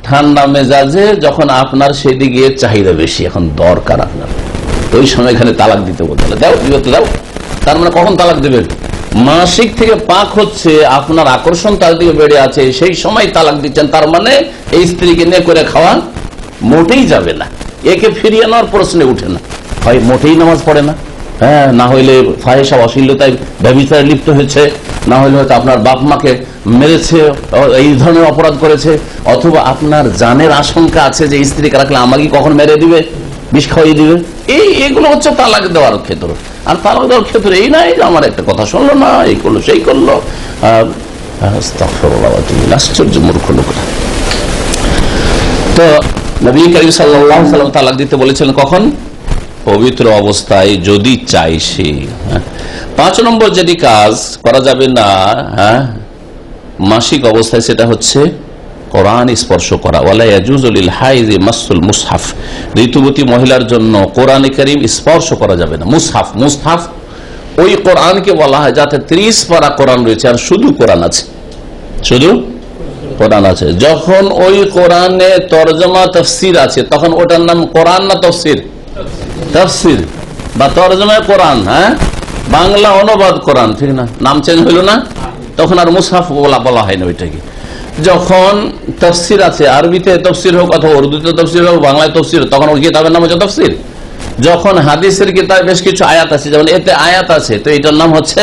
ঠান্ডা মেজাজে, যখন আপনার সেদিকে চাহিদা বেশি, এখন দরকার আপনার, ওই সময় এখানে তালাক দিতে বলতে দাও, দিতে দাও। তার মানে কখন তালাক দেবেন? মাসিক থেকে পাক হচ্ছে, আপনার আকর্ষণ তার দিকে বেড়ে আছে, সেই সময় তালাক দিচ্ছেন। তার মানে এই স্ত্রীকে নিয়ে করে খাওয়া মোটেই যাবে না, একে ফিরিয়ে নেওয়ার প্রশ্নে উঠে না। হয় মোটেই নামাজ পড়ে না, হ্যাঁ, না হইলে ফাহিশা অশ্লীলতায় ব্যভিচারে লিপ্ত হয়েছে, না হলে হয়তো আপনার বাপ মাকে মেরেছে, এই ধরনের অপরাধ করেছে, অথবা আপনার জানের আশঙ্কা আছে যে স্ত্রীকে রাখলে আমাকে কখন মেরে দিবে, বিষ খাওয়িয়ে দিবে। এইগুলো হচ্ছে তালাক দেওয়ার ক্ষেত্র। আর তালাক দেওয়ার ক্ষেত্রে এই নাই যে আমার একটা কথা শুনলো না, এই করলো সেই করলো, আশ্চর্য মূর্খ লোকরা। তো নবী করিম সাল্লাল্লাহু আলাইহি ওয়াসাল্লাম তালাক দিতে বলেছিলেন কখন? পবিত্র অবস্থায় যদি চাই সে। 5 নম্বর যেটি কাজ করা যাবে না মাসিক অবস্থায়, সেটা হচ্ছে কোরআন স্পর্শ করা। ওয়ালা ইয়াজুজু লিল হাইজি মাসুল মুসহাফ, ঋতুবতী মহিলার জন্য কোরআন কারীম স্পর্শ করা যাবে না। মুসহাফ, মুসহাফ ওই কোরআনকে বলা হয় যাতে 30 পারা কোরআন রয়েছে আর শুধু কোরআন আছে, শুধু কোরআন আছে। যখন ওই কোরআনে তরজমা তাফসীর আছে তখন ওটার নাম কোরআন না তাফসীর? তাফসীর বা তরজমায়ে কোরআন, হ্যাঁ, বাংলা অনুবাদ কোরআন, ঠিক না? নাম চেঞ্জ হইল না, তখন আর মুসহাফ বলা হয় না ওইটাকে। যখন তাফসীর আছে, আরবিতে তাফসীর হোক অথবা উর্দুতে তাফসীর হোক, বাংলায় তাফসীর, তখন ওই কিতাবের নাম হচ্ছে তাফসীর। যখন হাদিসের কিতাব বেশ কিছু আয়াত আছে, যেমন এতে আয়াত আছে, তো এটার নাম হচ্ছে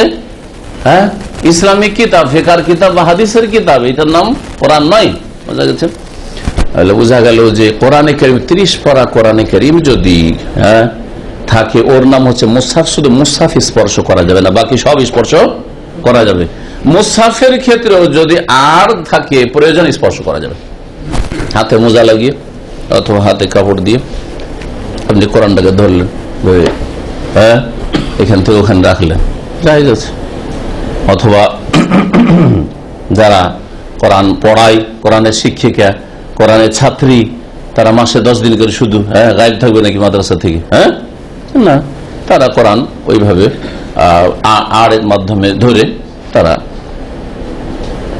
ইসলামিক কিতাব, ফিকার কিতাব বা হাদিসের কিতাব, এটার নাম কোরআন নয়। বোঝা গেছে? বোঝা গেল যে কোরআনে কারীম 30 পারা কোরআনে কারীম যদি থাকে, ওর নাম হচ্ছে মুসহাফ। শুধু মুসহাফ স্পর্শ করা যাবে না, বাকি সব স্পর্শ করা যাবে। মুসহাফের ক্ষেত্রেও যদি আর থাকে প্রয়োজন, স্পর্শ করা যাবে, হাতে মোজা লাগিয়ে অথবা হাতে কাপড় দিয়ে আপনি কোরআনটাকে ধরলেন, এখান থেকে ওখানে রাখলেন, জায়েজ আছে। অথবা যারা কোরআন পড়ায়, কোরআনের শিক্ষিকা, কোরআনের ছাত্রী, তারা মাসে 10 দিন করে শুধু গায়েব থাকবে নাকি মাদ্রাসা থেকে? না, তারা কোরআন ওইভাবে আড়ের মাধ্যমে ধরে তারা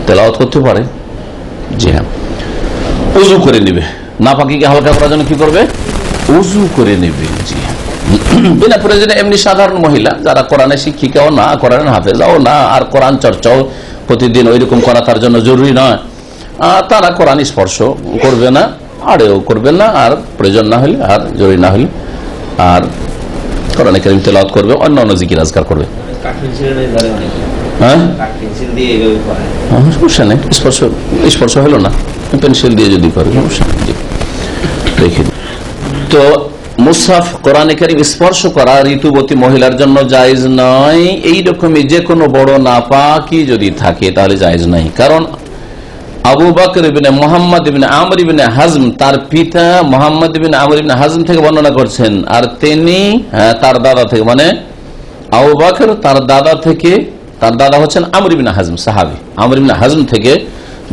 তেলাওয়াত করতে পারে। জি হ্যাঁ, উযু করে নেবে, নাপাকিকে হালকা করার জন্য কি করবে? উযু করে নেবে। জি হ্যাঁ, বিনা প্রয়োজনে এমনি সাধারণ মহিলা যারা কোরআনের শিক্ষিকাও না, কোরআনের হাফেজাও না, আর কোরআন চর্চাও প্রতিদিন ওইরকম করা তার জন্য জরুরি নয়, তারা কোরআন স্পর্শ করবে না, আড়েও করবে না, আর প্রয়োজন না হলে আর জরুরি না হলে আর কোরআনে কারীম তেলাওয়াত করবে, অন্য অন্য জিকির আজকার করবে। সমস্যা নেই, স্পর্শ হলো না, পেন্সিল দিয়ে যদি করে সমস্যা নেই। দেখি তো মুসহাফ কোরআনে কারীম স্পর্শ করা ঋতুবতী মহিলার জন্য জায়েজ নয়। এইরকমই যে কোনো বড় নাপাকি যদি থাকে তাহলে জায়েজ নাই। কারণ আবু বকর ইবনে মুহাম্মদ ইবনে আমর ইবনে হাজম তার পিতা মুহাম্মদ ইবনে আমর ইবনে হাজম থেকে বর্ণনা করছেন, আর তিনি তার দাদা থেকে, মানে আবু বকর তার দাদা থেকে, তার দাদা হচ্ছেন আমর ইবনে হাজম সাহাবী, আমর ইবনে হাজম থেকে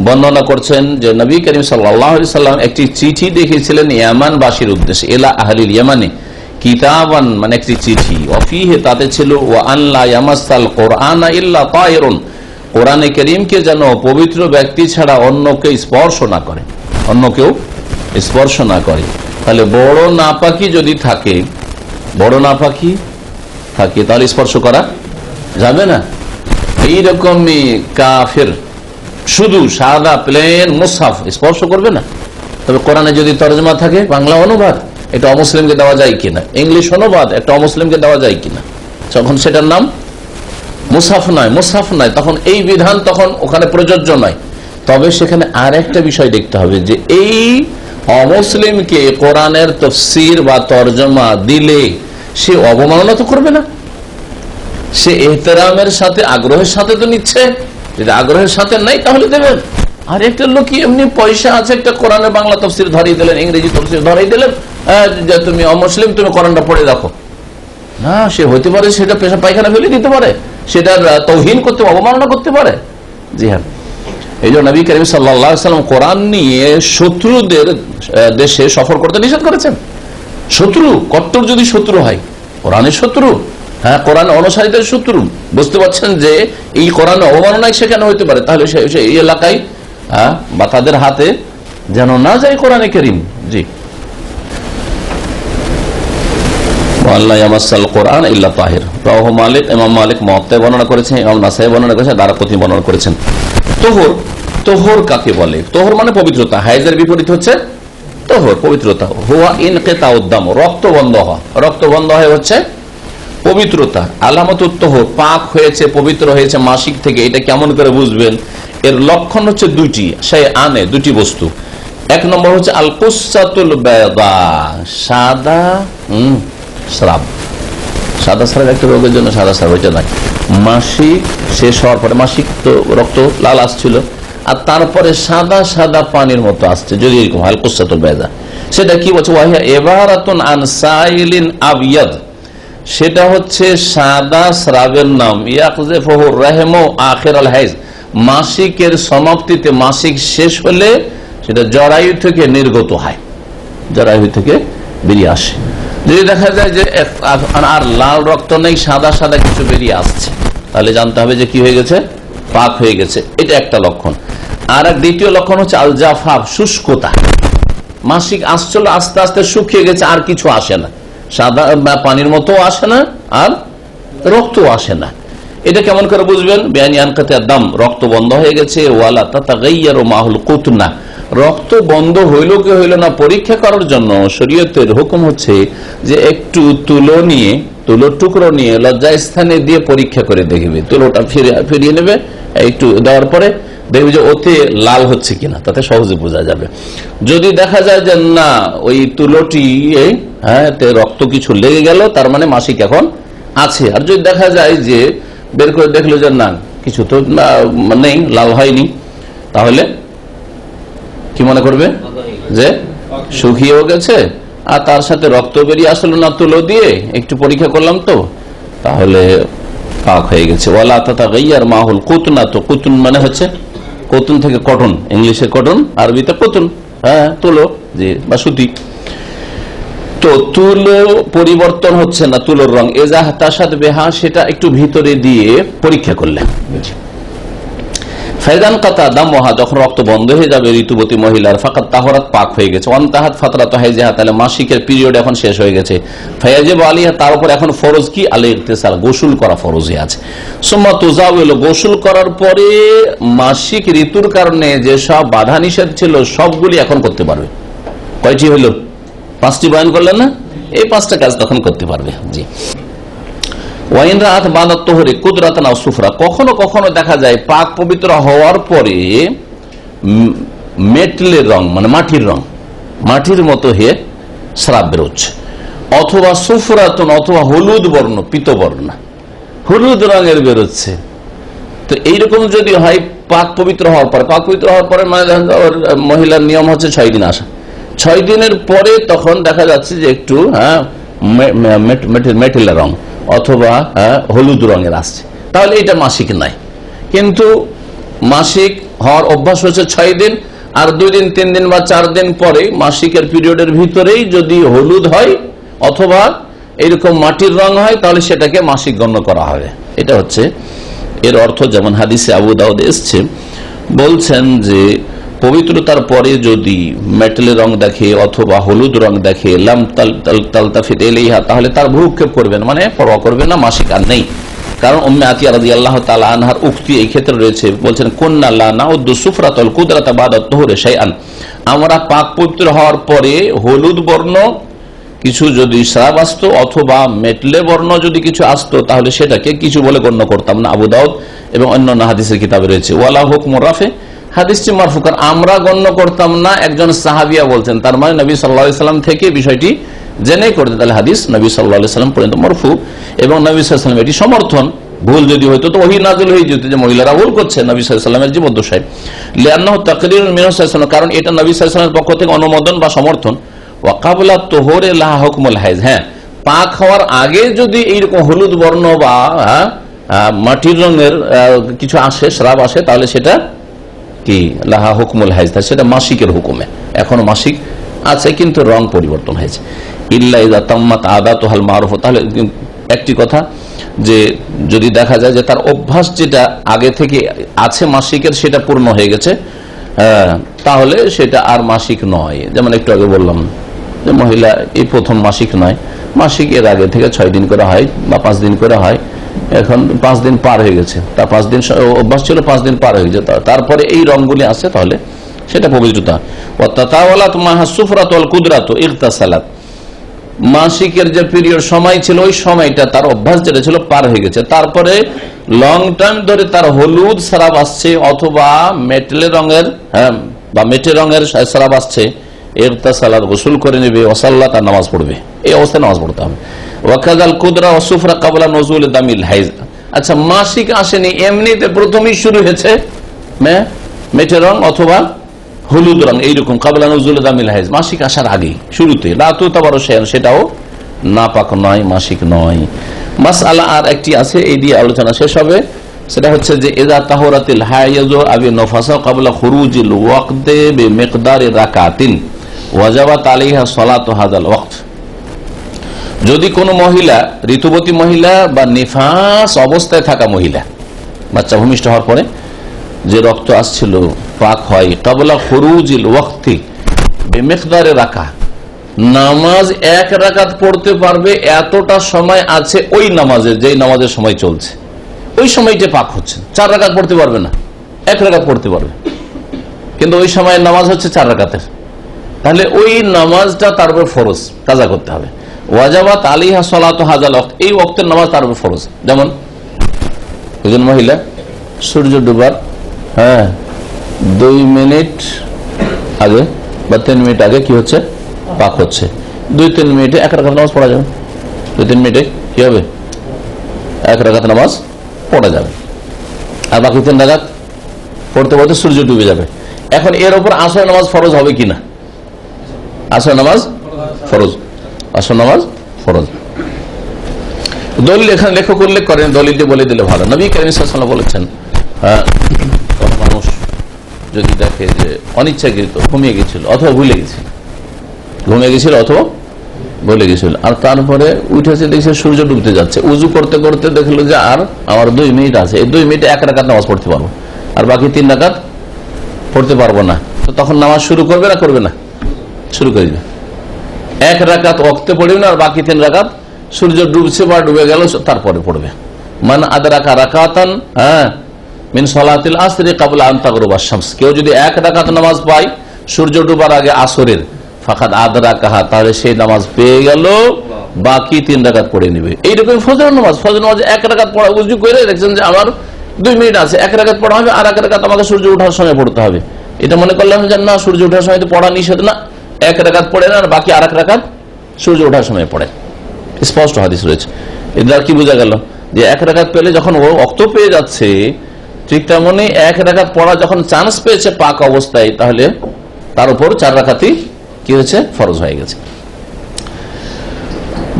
বর্ণনা করছেন যে নবী করিম সাল্লাল্লাহু আলাইহি সাল্লাম একটি চিঠি দেখিয়েছিলেন ইয়ামানবাসীর উদ্দেশ্যে, ইলা আহলিল ইয়ামানে কিতাবান, মানে একটি চিঠি, ওয়াফিহি তাতে ছিল ওয়া আন লা ইয়ামাসাল কুরআনা ইল্লা তায়রুন, কোরআনে কারীমকে যেন পবিত্র ব্যক্তি ছাড়া অন্য কেউ স্পর্শ না করে, অন্য কেউ স্পর্শ না করে। তাহলে বড় নাপাকি যদি থাকে, বড় নাপাকি থাকে তাহলে স্পর্শ করা যাবে না। এইরকমই কাফের শুধু সাদা প্লেন মুসহাফ স্পর্শ করবে না। তবে কোরআনে যদি তরজমা থাকে, বাংলা অনুবাদ, এটা অমুসলিমকে দেওয়া যায় কিনা, ইংলিশ অনুবাদ একটা অমুসলিমকে দেওয়া যায় কিনা, তখন সেটার নাম মুসহাফ নয়, মুসহাফ নয়, তখন এই বিধান তখন ওখানে প্রযোজ্য নয়। তবে সেখানে আর একটা বিষয় দেখতে হবে যে এই অমুসলিমকে কোরআনের তাফসীর বা তরজমা দিলে সে অবমাননা তো করবে না, সে ইহতেরামের সাথে আগ্রহের সাথে তো নিচ্ছে। যদি আগ্রহের সাথে নাই তাহলে দেবেন। আর একটা লোক এমনি পয়সা আছে, একটা কোরআনের বাংলা তাফসীর ধরিয়ে দিলেন, ইংরেজি তাফসীর ধরিয়ে দিলেন, যে তুমি অমুসলিম, তুমি কোরআনটা পড়ে রাখো না, সে হইতে পারে সেটা পেশা পায়খানা ফেলে দিতে পারে, সেটার তৌহিন করতে, অবমাননা করতে পারে। জি হ্যাঁ, এই জন্য নবী করিম সাল্লাল্লাহু আলাইহি ওয়াসাল্লাম কোরআন নিয়ে শত্রুদের দেশে সফর করতে নিষেধ করেছেন। শত্রু, কট্টর যদি শত্রু হয়, কোরআনের শত্রু, হ্যাঁ, কোরআন অনুসারীদের শত্রু। বুঝতে পারছেন যে এই কোরআন অবমাননায় সেখানে হইতে পারে, তাহলে এই এলাকায় বা তাদের হাতে যেন না যায় কোরআনে কারীম। জি, বর্ণনা করেছেন, ইমাম নাসাই বর্ণনা করেছেন, দারাকুতনি বর্ণনা করেছেন। তোহর, তোহর কাকে বলে? তোহর মানে পবিত্রতা। হাইজের বিপরীত হচ্ছে তোহর, পবিত্রতা। হুয়া ইনকিতাউদ্দাম, রক্ত বন্ধ হওয়া। রক্ত বন্ধ হয় হচ্ছে পবিত্রতা। আলামতুত তোহর, পাক হয়েছে, পবিত্র হয়েছে মাসিক থেকে। এটা কেমন করে বুঝবেন? এর লক্ষণ হচ্ছে দুইটি, সেই আনে দুটি বস্তু। এক নম্বর হচ্ছে আল কুসাতুল বায়দা, সাদা স্রাব। সাদা স্রাব একটা রোগের জন্য সাদা স্রাব, ওইটা নাই। মাসিক শেষ হওয়ার পরে, মাসিক তো রক্ত লাল আসছিল, আর তারপরে সাদা সাদা পানির মতো আসছে, যদি এরকম আল কুসাতুল বায়দা। সেটা কি বলছে? ওয়াহিয়া ইবারাতুন আন সাইলিন আবিয়াদ, সেটা হচ্ছে সাদা স্রাবের নাম। ইয়াকযিফুহু রাহিমু আখির আল হাইজ, মাসিকের সমাপ্তিতে, মাসিক শেষ হলে সেটা জরায়ু থেকে নির্গত হয়, জরায়ু থেকে বেরিয়ে আসে। যদি দেখা যায় যে আর লাল রক্ত নেই, সাদা সাদা কিছু বেরিয়ে আসছে, তাহলে জানতে হবে যে কি হয়ে গেছে, পাক হয়ে গেছে। এটা একটা লক্ষণ। আর এক দ্বিতীয় লক্ষণ হচ্ছে আল জাফাফ, শুষ্কতা। মাসিক আসছিল, আস্তে আস্তে শুকিয়ে গেছে, আর কিছু আসে না, সাদা পানির মতো আসে না, আর রক্ত আসে না। এটা কেমন করে বুঝবেন? বেআইনি আনকাতিআদ দাম, রক্ত বন্ধ হয়ে গেছে। ওয়ালা তাতাগাইয়ারু মাহুল কুতনা, রক্ত বন্ধ হইল কি হইল না পরীক্ষা করার জন্য শরীয়তের হুকুম হচ্ছে যে একটু তুলো নিয়ে, তুলোর টুকরো নিয়ে লজ্জা স্থানে দিয়ে পরীক্ষা করে দেখবে। তুলোটা ফিরিয়ে নেবে, একটু দেওয়ার পরে দেখবে যে ওতে লাল হচ্ছে কিনা, তাতে সহজে বোঝা যাবে। যদি দেখা যায় যে না, ওই তুলোটি রক্ত কিছু লেগে গেল, তার মানে মাসিক এখন আছে। আর যদি দেখা যায় যে বের করে দেখলো যে না, কিছু তো নেই, লাল হয়নি, তাহলে কি মনে করবে? যে শুকিয়েও গেছে, আর তার সাথে রক্ত বেরিয়ে আসলো না তুলো দিয়ে, একটু পরীক্ষা করলাম তো, তাহলে পাক হয়ে গেছে। ওয়ালা তাতাগাইয়ার মাহুল কুতনা, তো কুতুন মানে হচ্ছে কতুন থেকে কটন, ইংলিশে কটন, আরবিতে কতুন, হ্যাঁ তুলো, যে বা সুতি। তো তুলো পরিবর্তন হচ্ছে না, তুলোর রং। এজাহ তাসাদ বেহা, সেটা একটু ভিতরে দিয়ে পরীক্ষা করলেন। ফায়দান কাতা দামহা, যখন রক্ত বন্ধ হয়ে যাবে ঋতুবতী মহিলার, ফাকাত তাহরাত, পাক হয়ে গেছে। ওয়ান্তাহাত ফাতরাত হাইজিহা, তাহলে মাসিকের পিরিয়ড এখন শেষ হয়ে গেছে। ফায়াজিবু আলাইহা, তার উপর এখন ফরজ কি? আল ইগতিসাল, গোসল করা ফরজই আছে। সুম্মা তুজাউল, গোসল করার পরে মাসিক ঋতুর কারণে যে সব বাধা নিষেধ ছিল সবগুলি এখন করতে পারবে। কয়টি হইল? 5টি বয়ান করলেন না? এই 5টা কাজ তখন করতে পারবে। জি। ওয়াইন রাত বাদাত তোহরে কুদরাতান আও সুফরা, কখনো কখনো দেখা যায় পাক পবিত্র হওয়ার পরে মেটলের রং, মানে মাটির রং, মাটির মতো হয়ে স্রাব বেরোচ্ছে, অথবা সুফরাতন, অথবা হলুদ বর্ণ, পিতবর্ণ, হলুদ রঙের বেরোচ্ছে। তো এইরকম যদি হয় পাক পবিত্র হওয়ার পরে, পাক পবিত্র হওয়ার পরে মানে মহিলার নিয়ম হচ্ছে 6 দিন আসা, 6 দিনের পরে তখন দেখা যাচ্ছে যে একটু মেটেলের রং অথবা হলুদ রঙের আসছে, তাহলে এটা মাসিক নাই। কিন্তু মাসিক হওয়ার অভ্যাস হচ্ছে 6 দিন, আর 2 দিন 3 দিন বা 4 দিন পরে মাসিকের পিরিয়ডের ভিতরেই যদি হলুদ হয় অথবা এরকম মাটির রং হয়, তাহলে সেটাকে মাসিক গণ্য করা হবে। এটা হচ্ছে এর অর্থ। যেমন হাদিসে আবু দাউদ এসছে, বলছেন যে পবিত্রতার পরে যদি মেটেলের রং দেখে অথবা হলুদ রং দেখে, লাম তালতাফিত ইলাইহা, তাহলে তার ভ্রুক্ষেপ করবেন, মানে পরোয়া করবেন না, মাসিক আর নেই। কারণ উম্মে আতিয়া রাদিয়াল্লাহু তাআলা আনহার উক্তি এই ক্ষেত্রে রয়েছে, বলছেন কুন্না লা নাউদ্দু সুফরাতাল কুদরাতা বাদা তুহুরি শাইআন, আমরা পাক পবিত্র হওয়ার পরে হলুদ বর্ণ কিছু যদি স্রাব আসতো অথবা মেটলে বর্ণ যদি কিছু আসতো, তাহলে সেটাকে কিছু বলে গণ্য করতাম না। আবু দাউদ এবং অন্যান্য হাদিসের কিতাবে রয়েছে। ওয়ালা হুকমুর রাফি, হাদিসটি মারফুকান, আমরা গণ্য করতাম না, একজন সাহাবিয়া বলছেন, তার মানে নবী সাল্লাল্লাহু আলাইহি সাল্লাম থেকে বিষয়টি জেনে করতেন, তাহলে হাদিস নবী সাল্লাল্লাহু আলাইহি সাল্লাম পর্যন্ত মারফু, এবং নবী সাল্লাল্লাহু আলাইহি সাল্লাম এটি সমর্থন। ভুল যদি হইতো তো ওহী নাযিল হয়ে যেত যে মহিলারা ভুল করছে, নবী সাল্লাল্লাহু আলাইহি সাল্লামের জীবদ্দশায়, লিআন্নাহু তাকরীরুন মিনহু সাল্লাল্লাহু আলাইহি সাল্লাম, কারণ এটা নবী সাল্লাল্লাহু আলাইহি সাল্লামের পক্ষ থেকে অনুমোদন বা সমর্থন। ওয়া ক্বাবলা তুহুরি লাহা হুকমুল হাইজ, হ্যাঁ, পাক হওয়ার আগে যদি এইরকম হলুদ বর্ণ বা মাটির রঙের কিছু আসে, স্রাব আসে, তাহলে সেটা কি? লাহা হুকমুল হাইজ, সেটা মাসিকের হুকুমে। এখনো মাসিক আছে কিন্তু রং পরিবর্তন হয়েছে। ইল্লা ইযা তাম্মাত আদাতুহাল মারুফা, তাহলে একটি কথা, যে যদি দেখা যায় যে তার অভ্যাস যেটা আগে থেকে আছে মাসিকের সেটা পূর্ণ হয়ে গেছে, তাহলে সেটা আর মাসিক নয়। যেমন একটু আগে বললাম যে মহিলা এই প্রথম মাসিক নয়, মাসিক এর আগে থেকে 6 দিন করে হয় বা 5 দিন করে হয়, এখন 5 দিন পার হয়ে গেছে, তার 5 দিন অভ্যাস ছিল, 5 দিন পার হয়ে গেছে, তারপরে এই রঙগুলি আসছে, তাহলে সেটা পবিত্রতা। মাসিকের যে পিরিয়ড সময় ছিল ওই সময়টা তার অভ্যাস যেটা ছিল পার হয়ে গেছে, তারপরে লং টাইম ধরে তার হলুদ স্রাব আসছে অথবা মেটেল রঙের বা মেটে রঙের স্রাব আসছে, ইগতাসালাত গোসল করে নেবে, ওয়াসাল্লাত তার নামাজ পড়বে, এই অবস্থায় নামাজ পড়তে হবে। ওয়াকাযাল কুদরা ওয়া সুফরা ক্বাবলা নুজুল দামিল হাইজ। আচ্ছা, মাসিক আসেনি, এমনিতে প্রথমেই শুরু হয়েছে মেটে রং অথবা হলুদ রং, এইরকম ক্বাবলা নুজুল দামিল হাইজ, মাসিক আসার আগে শুরুতে, লা তুতাবারু শাইআন, সেটাও নাপাক নয়, মাসিক নয়। মাসআলা আর একটি আছে, এই দিয়ে আলোচনা শেষ হবে, সেটা হচ্ছে যে ইযা তাহুরাতিল হাইযু আবি নফাসা ক্বাবলা খুরুজিল ওয়াক্তি বিমিকদারি রাকাতিন ওয়াজাবাত আলাইহা সালাতু হাযাল ওয়াক্ত। যদি কোনো মহিলা, ঋতুবতী মহিলা বা নিফাস অবস্থায় থাকা মহিলা, বাচ্চা ভূমিষ্ঠ হওয়ার পরে যে রক্ত আসছিল পাক হয়, ক্বাবলা খুরুজিল ওয়াক্তি বিমিকদারি রাকা, নামাজ 1 রাকাত পড়তে পারবে, এতটা সময় আছে ওই নামাজের, যেই নামাজের সময় চলছে ওই সময়টা পাক হচ্ছে, 4 রাকাত পড়তে পারবে না, 1 রাকাত পড়তে পারবে, কিন্তু ওই সময়ের নামাজ হচ্ছে 4 রাকাতের, তাহলে ওই নামাজটা তার উপর ফরজ, কাজা করতে হবে। ওয়াজাবাত আলাইহা সালাতু হাযাল ওয়াক্ত, এই ওয়াক্তের নামাজ তার উপর ফরজ। যেমন একজন মহিলা সূর্য ডুবার 2 মিনিট আগে বা 3 মিনিট আগে কি হচ্ছে, পাক হচ্ছে, 2-3 মিনিটে 1 রাকাত নামাজ পড়া যাবে, 2-3 মিনিটে কি হবে, 1 রাকাত নামাজ পড়া যাবে, আর বাকি 3 রাকাত পড়তে পড়তে সূর্য ডুবে যাবে। এখন এর উপর আসর নামাজ ফরজ হবে কিনা? আসর নামাজ ফরজ, আসর নামাজ ফরজ। দলিল এখানে লেখক উল্লেখ করেন, দলিলটি বলে দিলে ভালো। নবী কারীম সাল্লাল্লাহু আলাইহি ওয়াসাল্লাম বলেছেন, কোন মানুষ যদি দেখে যে অনিচ্ছাকৃত ঘুমিয়ে গেছিল অথবা ভুলে গেছিল অথবা ভুলে গেছিল, আর তারপরে উঠেছে দেখছে সূর্য ডুবতে যাচ্ছে, উজু করতে করতে দেখলো যে আর আমার 2 মিনিট আছে, এই 2 মিনিটে 1 রাকাত নামাজ পড়তে পারবো, আর বাকি 3 রাকাত পড়তে পারবো না, তো তখন নামাজ শুরু করবে না করবে না? শুরু করে দিবে। 1 রাকাত ওয়াক্তে পড়বে না, আর বাকি 3 রাকাত সূর্য ডুবছে বা ডুবে গেল তারপরে পড়বে। মান আদরাকা রাকাতান মিন সালাতিল আসরি ক্বাবলা আন তাগরুবা শামস, কেউ যদি 1 রাকাত নামাজ পায় সূর্য ডুবার আগে আসরের, ফাকাদ আদরাকাহা, তাহলে সেই নামাজ পেয়ে গেল, বাকি 3 রাকাত পড়ে নেবে। এইরকম ফজর নামাজ 1 রাকাত পড়া, উজু করে দেখছেন যে আমার 2 মিনিট আছে, 1 রাকাত পড়া হবে, আর 1 রাকাত আমাকে সূর্য ওঠার সময় পড়তে হবে, এটা মনে করলাম যে না সূর্য ওঠার সময় তো পড়া নিষেধ, না, 1 রাকাত পড়ে না, আর বাকি 1 রাকাত সূর্য ওঠার সময় পড়ে, স্পষ্ট হাদিস রয়েছে। এর কি বোঝা গেল যে 1 রাকাত পেলে যখন ও ওয়াক্ত পেয়ে যাচ্ছে, ঠিক তেমনি 1 রাকাত পড়া যখন চান্স পেয়েছে পাক অবস্থায়, তাহলে তার উপর 4 রাকাতই কি হয়েছে, ফরজ হয়ে গেছে।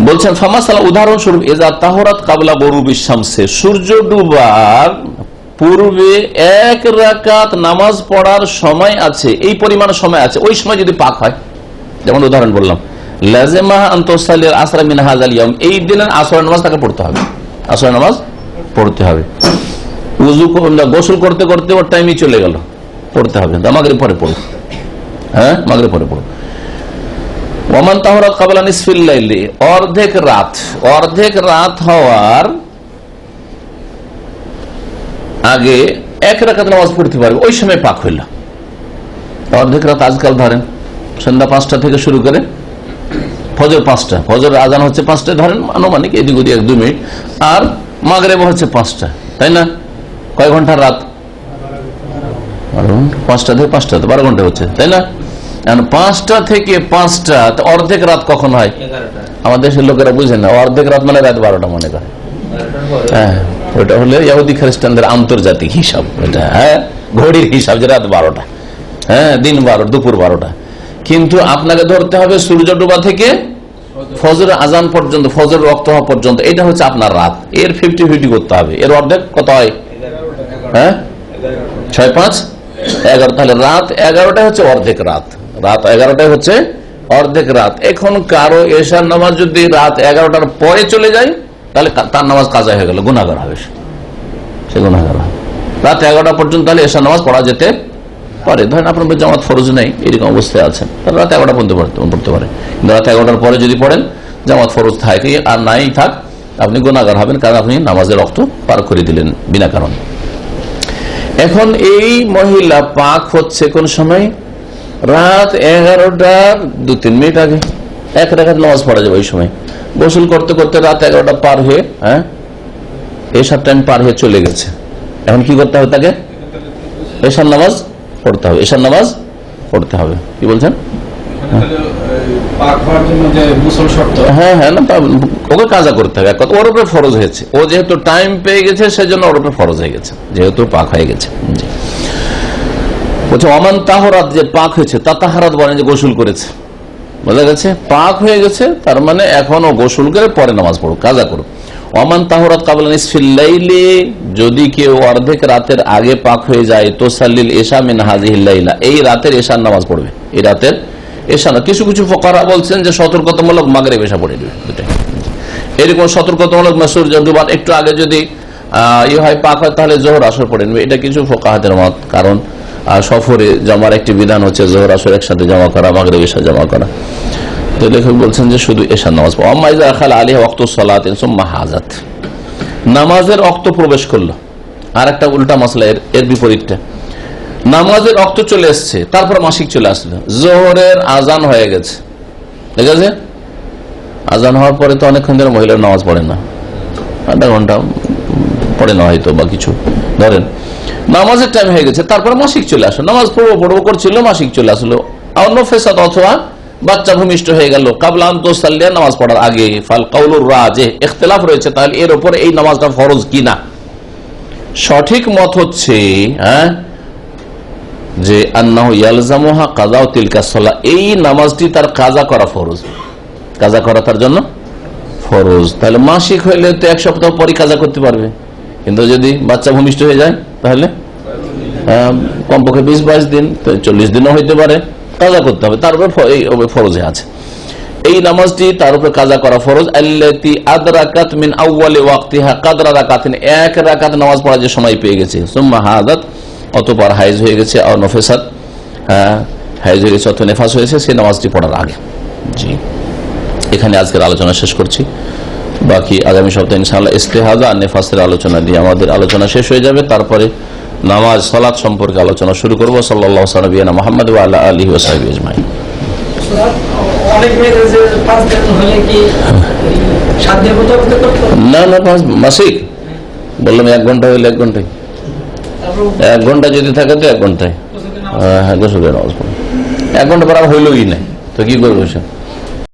বলছেন ফামাসালা, উদাহরণস্বরূপ, ইযা তাহুরাত ক্বাবলা গুরুবিশ শামসে, সূর্য ডুবার পূর্বে 1 রাকাত নামাজ পড়ার সময় আছে, এই পরিমাণ সময় আছে, ওই সময় যদি পাক হয়, যেমন উদাহরণ বললাম, লাযিমাহা আন তুসাল্লিল আসর মিন হাযাল ইয়াওম, এই দিনের আসরের নামাজ তাকে পড়তে হবে, আসরের নামাজ পড়তে হবে। উযু গোসল করতে করতে ওর টাইমই চলে গেল, পড়তে হবে, মাগরিব পরে পড়ো, মাগরিব পরে পড়ো। ওয়ামান তাহুরাত ক্বাবলা নিসফিল লাইলি, অর্ধেক রাত হওয়ার আগে 1 রাকাত নামাজ পড়তে পারবে, ওই সময় পাক হইল। অর্ধেক রাত আজকাল ধরেন সন্ধ্যা 5টা থেকে শুরু করে ফজর 5টা, ফজর আজান হচ্ছে 5টায়, ধরেন আনুমানিক এদিক ওদিক 1-2 মিনিট, আর মাগরিব হচ্ছে 5টা, তাই না? কয় ঘন্টার রাত? 5টা থেকে 5টা, 12 ঘন্টা হচ্ছে, তাই না? 5টা থেকে 5টা, অর্ধেক রাত কখন হয়? আমাদের দেশের লোকেরা বুঝে না, অর্ধেক রাত মানে রাত 12টা মনে করে। ওটা হলে ইহুদি খ্রিস্টানদের আন্তর্জাতিক হিসাব, এটা ঘড়ির হিসাব, যে রাত 12টা, দিন 12, দুপুর 12টা। কিন্তু আপনাকে ধরতে হবে সূর্য ডোবা থেকে ফজর আজান পর্যন্ত, ফজর রক্ত হওয়া পর্যন্ত, এটা হচ্ছে আপনার রাত। এর 50-50 করতে হবে, এর অর্ধেক কত হয়? 6-5-11, তাহলে রাত 11টা হচ্ছে অর্ধেক রাত, রাত 11টাই হচ্ছে অর্ধেক রাত। এখন কারো এশার নামাজ যদি রাত 11টার পরে চলে যায়, তাহলে তার নামাজ কাজা হয়ে গেল, গুনাহগার হবে সে গুনাহগার হবে। রাত 11টা পর্যন্ত তাহলে এশার নামাজ পড়া যেতে পারে। ধরেন আপনার জামাত ফরজ নেই, এরকম অবস্থায় আছেন, তাহলে রাত 11টা পর্যন্ত পড়তে পারে। কিন্তু রাত 11টার পরে যদি পড়েন, জামাত ফরজ থাকে আর নাই থাক, আপনি গুনাহগার হবেন, কারণ আপনি নামাজের রক্ত পার করে দিলেন বিনা কারণ। এখন এই মহিলা পাক হচ্ছে কোন সময়? রাত 11টার 2-3 মিনিট আগে। এক রাকাত নামাজ পড়া যাবে ওই সময়। গোসল করতে করতে রাত 11টা পার হয়ে, এশার টাইম পার হয়ে চলে গেছে। এখন কি করতে হবে? তাকে এশার নামাজ পড়তে হবে, এশার নামাজ পড়তে হবে। কি বলছেন? হ্যাঁ, না, ওকে কাজা করতে হবে। ওর উপরে ফরজ হয়েছে, ও যেহেতু টাইম পেয়ে গেছে সেজন্য ওর উপরে ফরজ হয়ে গেছে, যেহেতু পাক হয়ে গেছে। বলছে অমান তাহরাত, যে পাক হয়েছে, তা তাহারাত বলেন যে গোসল করেছে, বোঝা গেছে? পাক হয়ে গেছে তার মানে এখন ও গোসল করে পরে নামাজ পড়ুক, কাজা করুক। অমান তাহরাত কাবলা নিসফিল লাইলি, যদি কেউ অর্ধেক রাতের আগে পাক হয়ে যায়, তো সাল্লিল এশা মিন হাযিহিল লাইলা, এই রাতের এশার নামাজ পড়বে। এই রাতের এশা না, কিছু কিছু ফুকাহা বলছেন যে সতর্কতামূলক মাগরিব এশা পড়ে দিবে, দুটাই। এরকম সতর্কতামূলক সূর্য ডুবার একটু আগে যদি হয় পাক হয়, তাহলে জোহর আসর পড়ে নেবে। এটা কিছু ফুকাহাদের মত, কারণ সফরে জমার একটি বিধান হচ্ছে জোহর আসর একসাথে জমা করা, মাগরিব এশা জমা করা। তো লেখক বলছেন যে শুধু এশার নামাজ পড়ো। আম্মা ইযা খালা আলাইহা ওয়াক্তু সালাতিন সুম্মা হাজাত, নামাজের ওয়াক্ত প্রবেশ করলো। আর একটা উল্টা মাসলা, এর বিপরীতটা, নামাজের ওয়াক্ত চলে এসছে, তারপর মাসিক চলে আসলো, জোহরের আজান হয়ে গেছে, ঠিক আছে? আজান হওয়ার পরে তো অনেকক্ষণ ধরে মহিলার নামাজ পড়ে না, আধা ঘন্টা পড়ে না হয়তো বা কিছু, ধরেন নামাজের টাইম হয়ে গেছে, তারপরে মাসিক চলে আসলো, নামাজ পড়বো করছিল, মাসিক চলে আসলো। নফেসাত, অথবা বাচ্চা ভূমিষ্ঠ হয়ে গেল, কাবলা আন তুসাল্লিয়া, নামাজ পড়ার আগে। ফাল কাউলুর রাজিহ, ইখতিলাফ রয়েছে তাহলে এর উপরে এই নামাজটা ফরজ কিনা। সঠিক মত হচ্ছে যে আন্নাহু ইয়ালজামুহা কাযাউ তিলকা সালাহ, এই নামাজটি তার কাজা করা ফরজ, কাজা করা তার জন্য ফরজ। তাহলে মাসিক হইলে তো 1 সপ্তাহ পরে কাজা করতে পারবে, কিন্তু যদি বাচ্চা ভূমিষ্ঠ হয়ে যায় তাহলে কমপক্ষে 20-22 দিন, 40 দিনও হইতে পারে, কাজা করতে হবে। তার উপর ফরজে আছে এই নামাজটি, তার উপর কাজা করা ফরজ। আল্লাতী আদরাকাত মিন আউয়ালি ওয়াক্তিহা কাদরা রাকাতিন, 1 রাকাত নামাজ পড়ার যে সময় পেয়ে গেছে, সুম্মা হাদাত, অতঃপর হাইজ হয়ে গেছে, আর নফেসাত, হাইজ হয়ে গেছে অথবা নেফাস হয়েছে, সেই নামাজটি পড়ার আগে। জি, এখানে আজকের আলোচনা শেষ করছি। বাকি আগামী সপ্তাহে ইনশাআল্লাহ ইস্তেহাজা আর নেফাসের আলোচনা দিয়ে আমাদের আলোচনা শেষ হয়ে যাবে। তারপরে নামাজ সালাত সম্পর্কে আলোচনা শুরু করবো। সাল্লাল্লাহু আলা মুহাম্মাদ ওয়া আলা আলিহি ওয়া সাহবিহি আজমাইন। না, মাসিক বললাম 1 ঘন্টা হইলে 1 ঘন্টায়, 1 ঘন্টা যদি থাকে তো 1 ঘন্টায় গোসল করে নামাজ পড়ো। 1 ঘন্টা পর আর হইলই নাই তো কি করবো সে?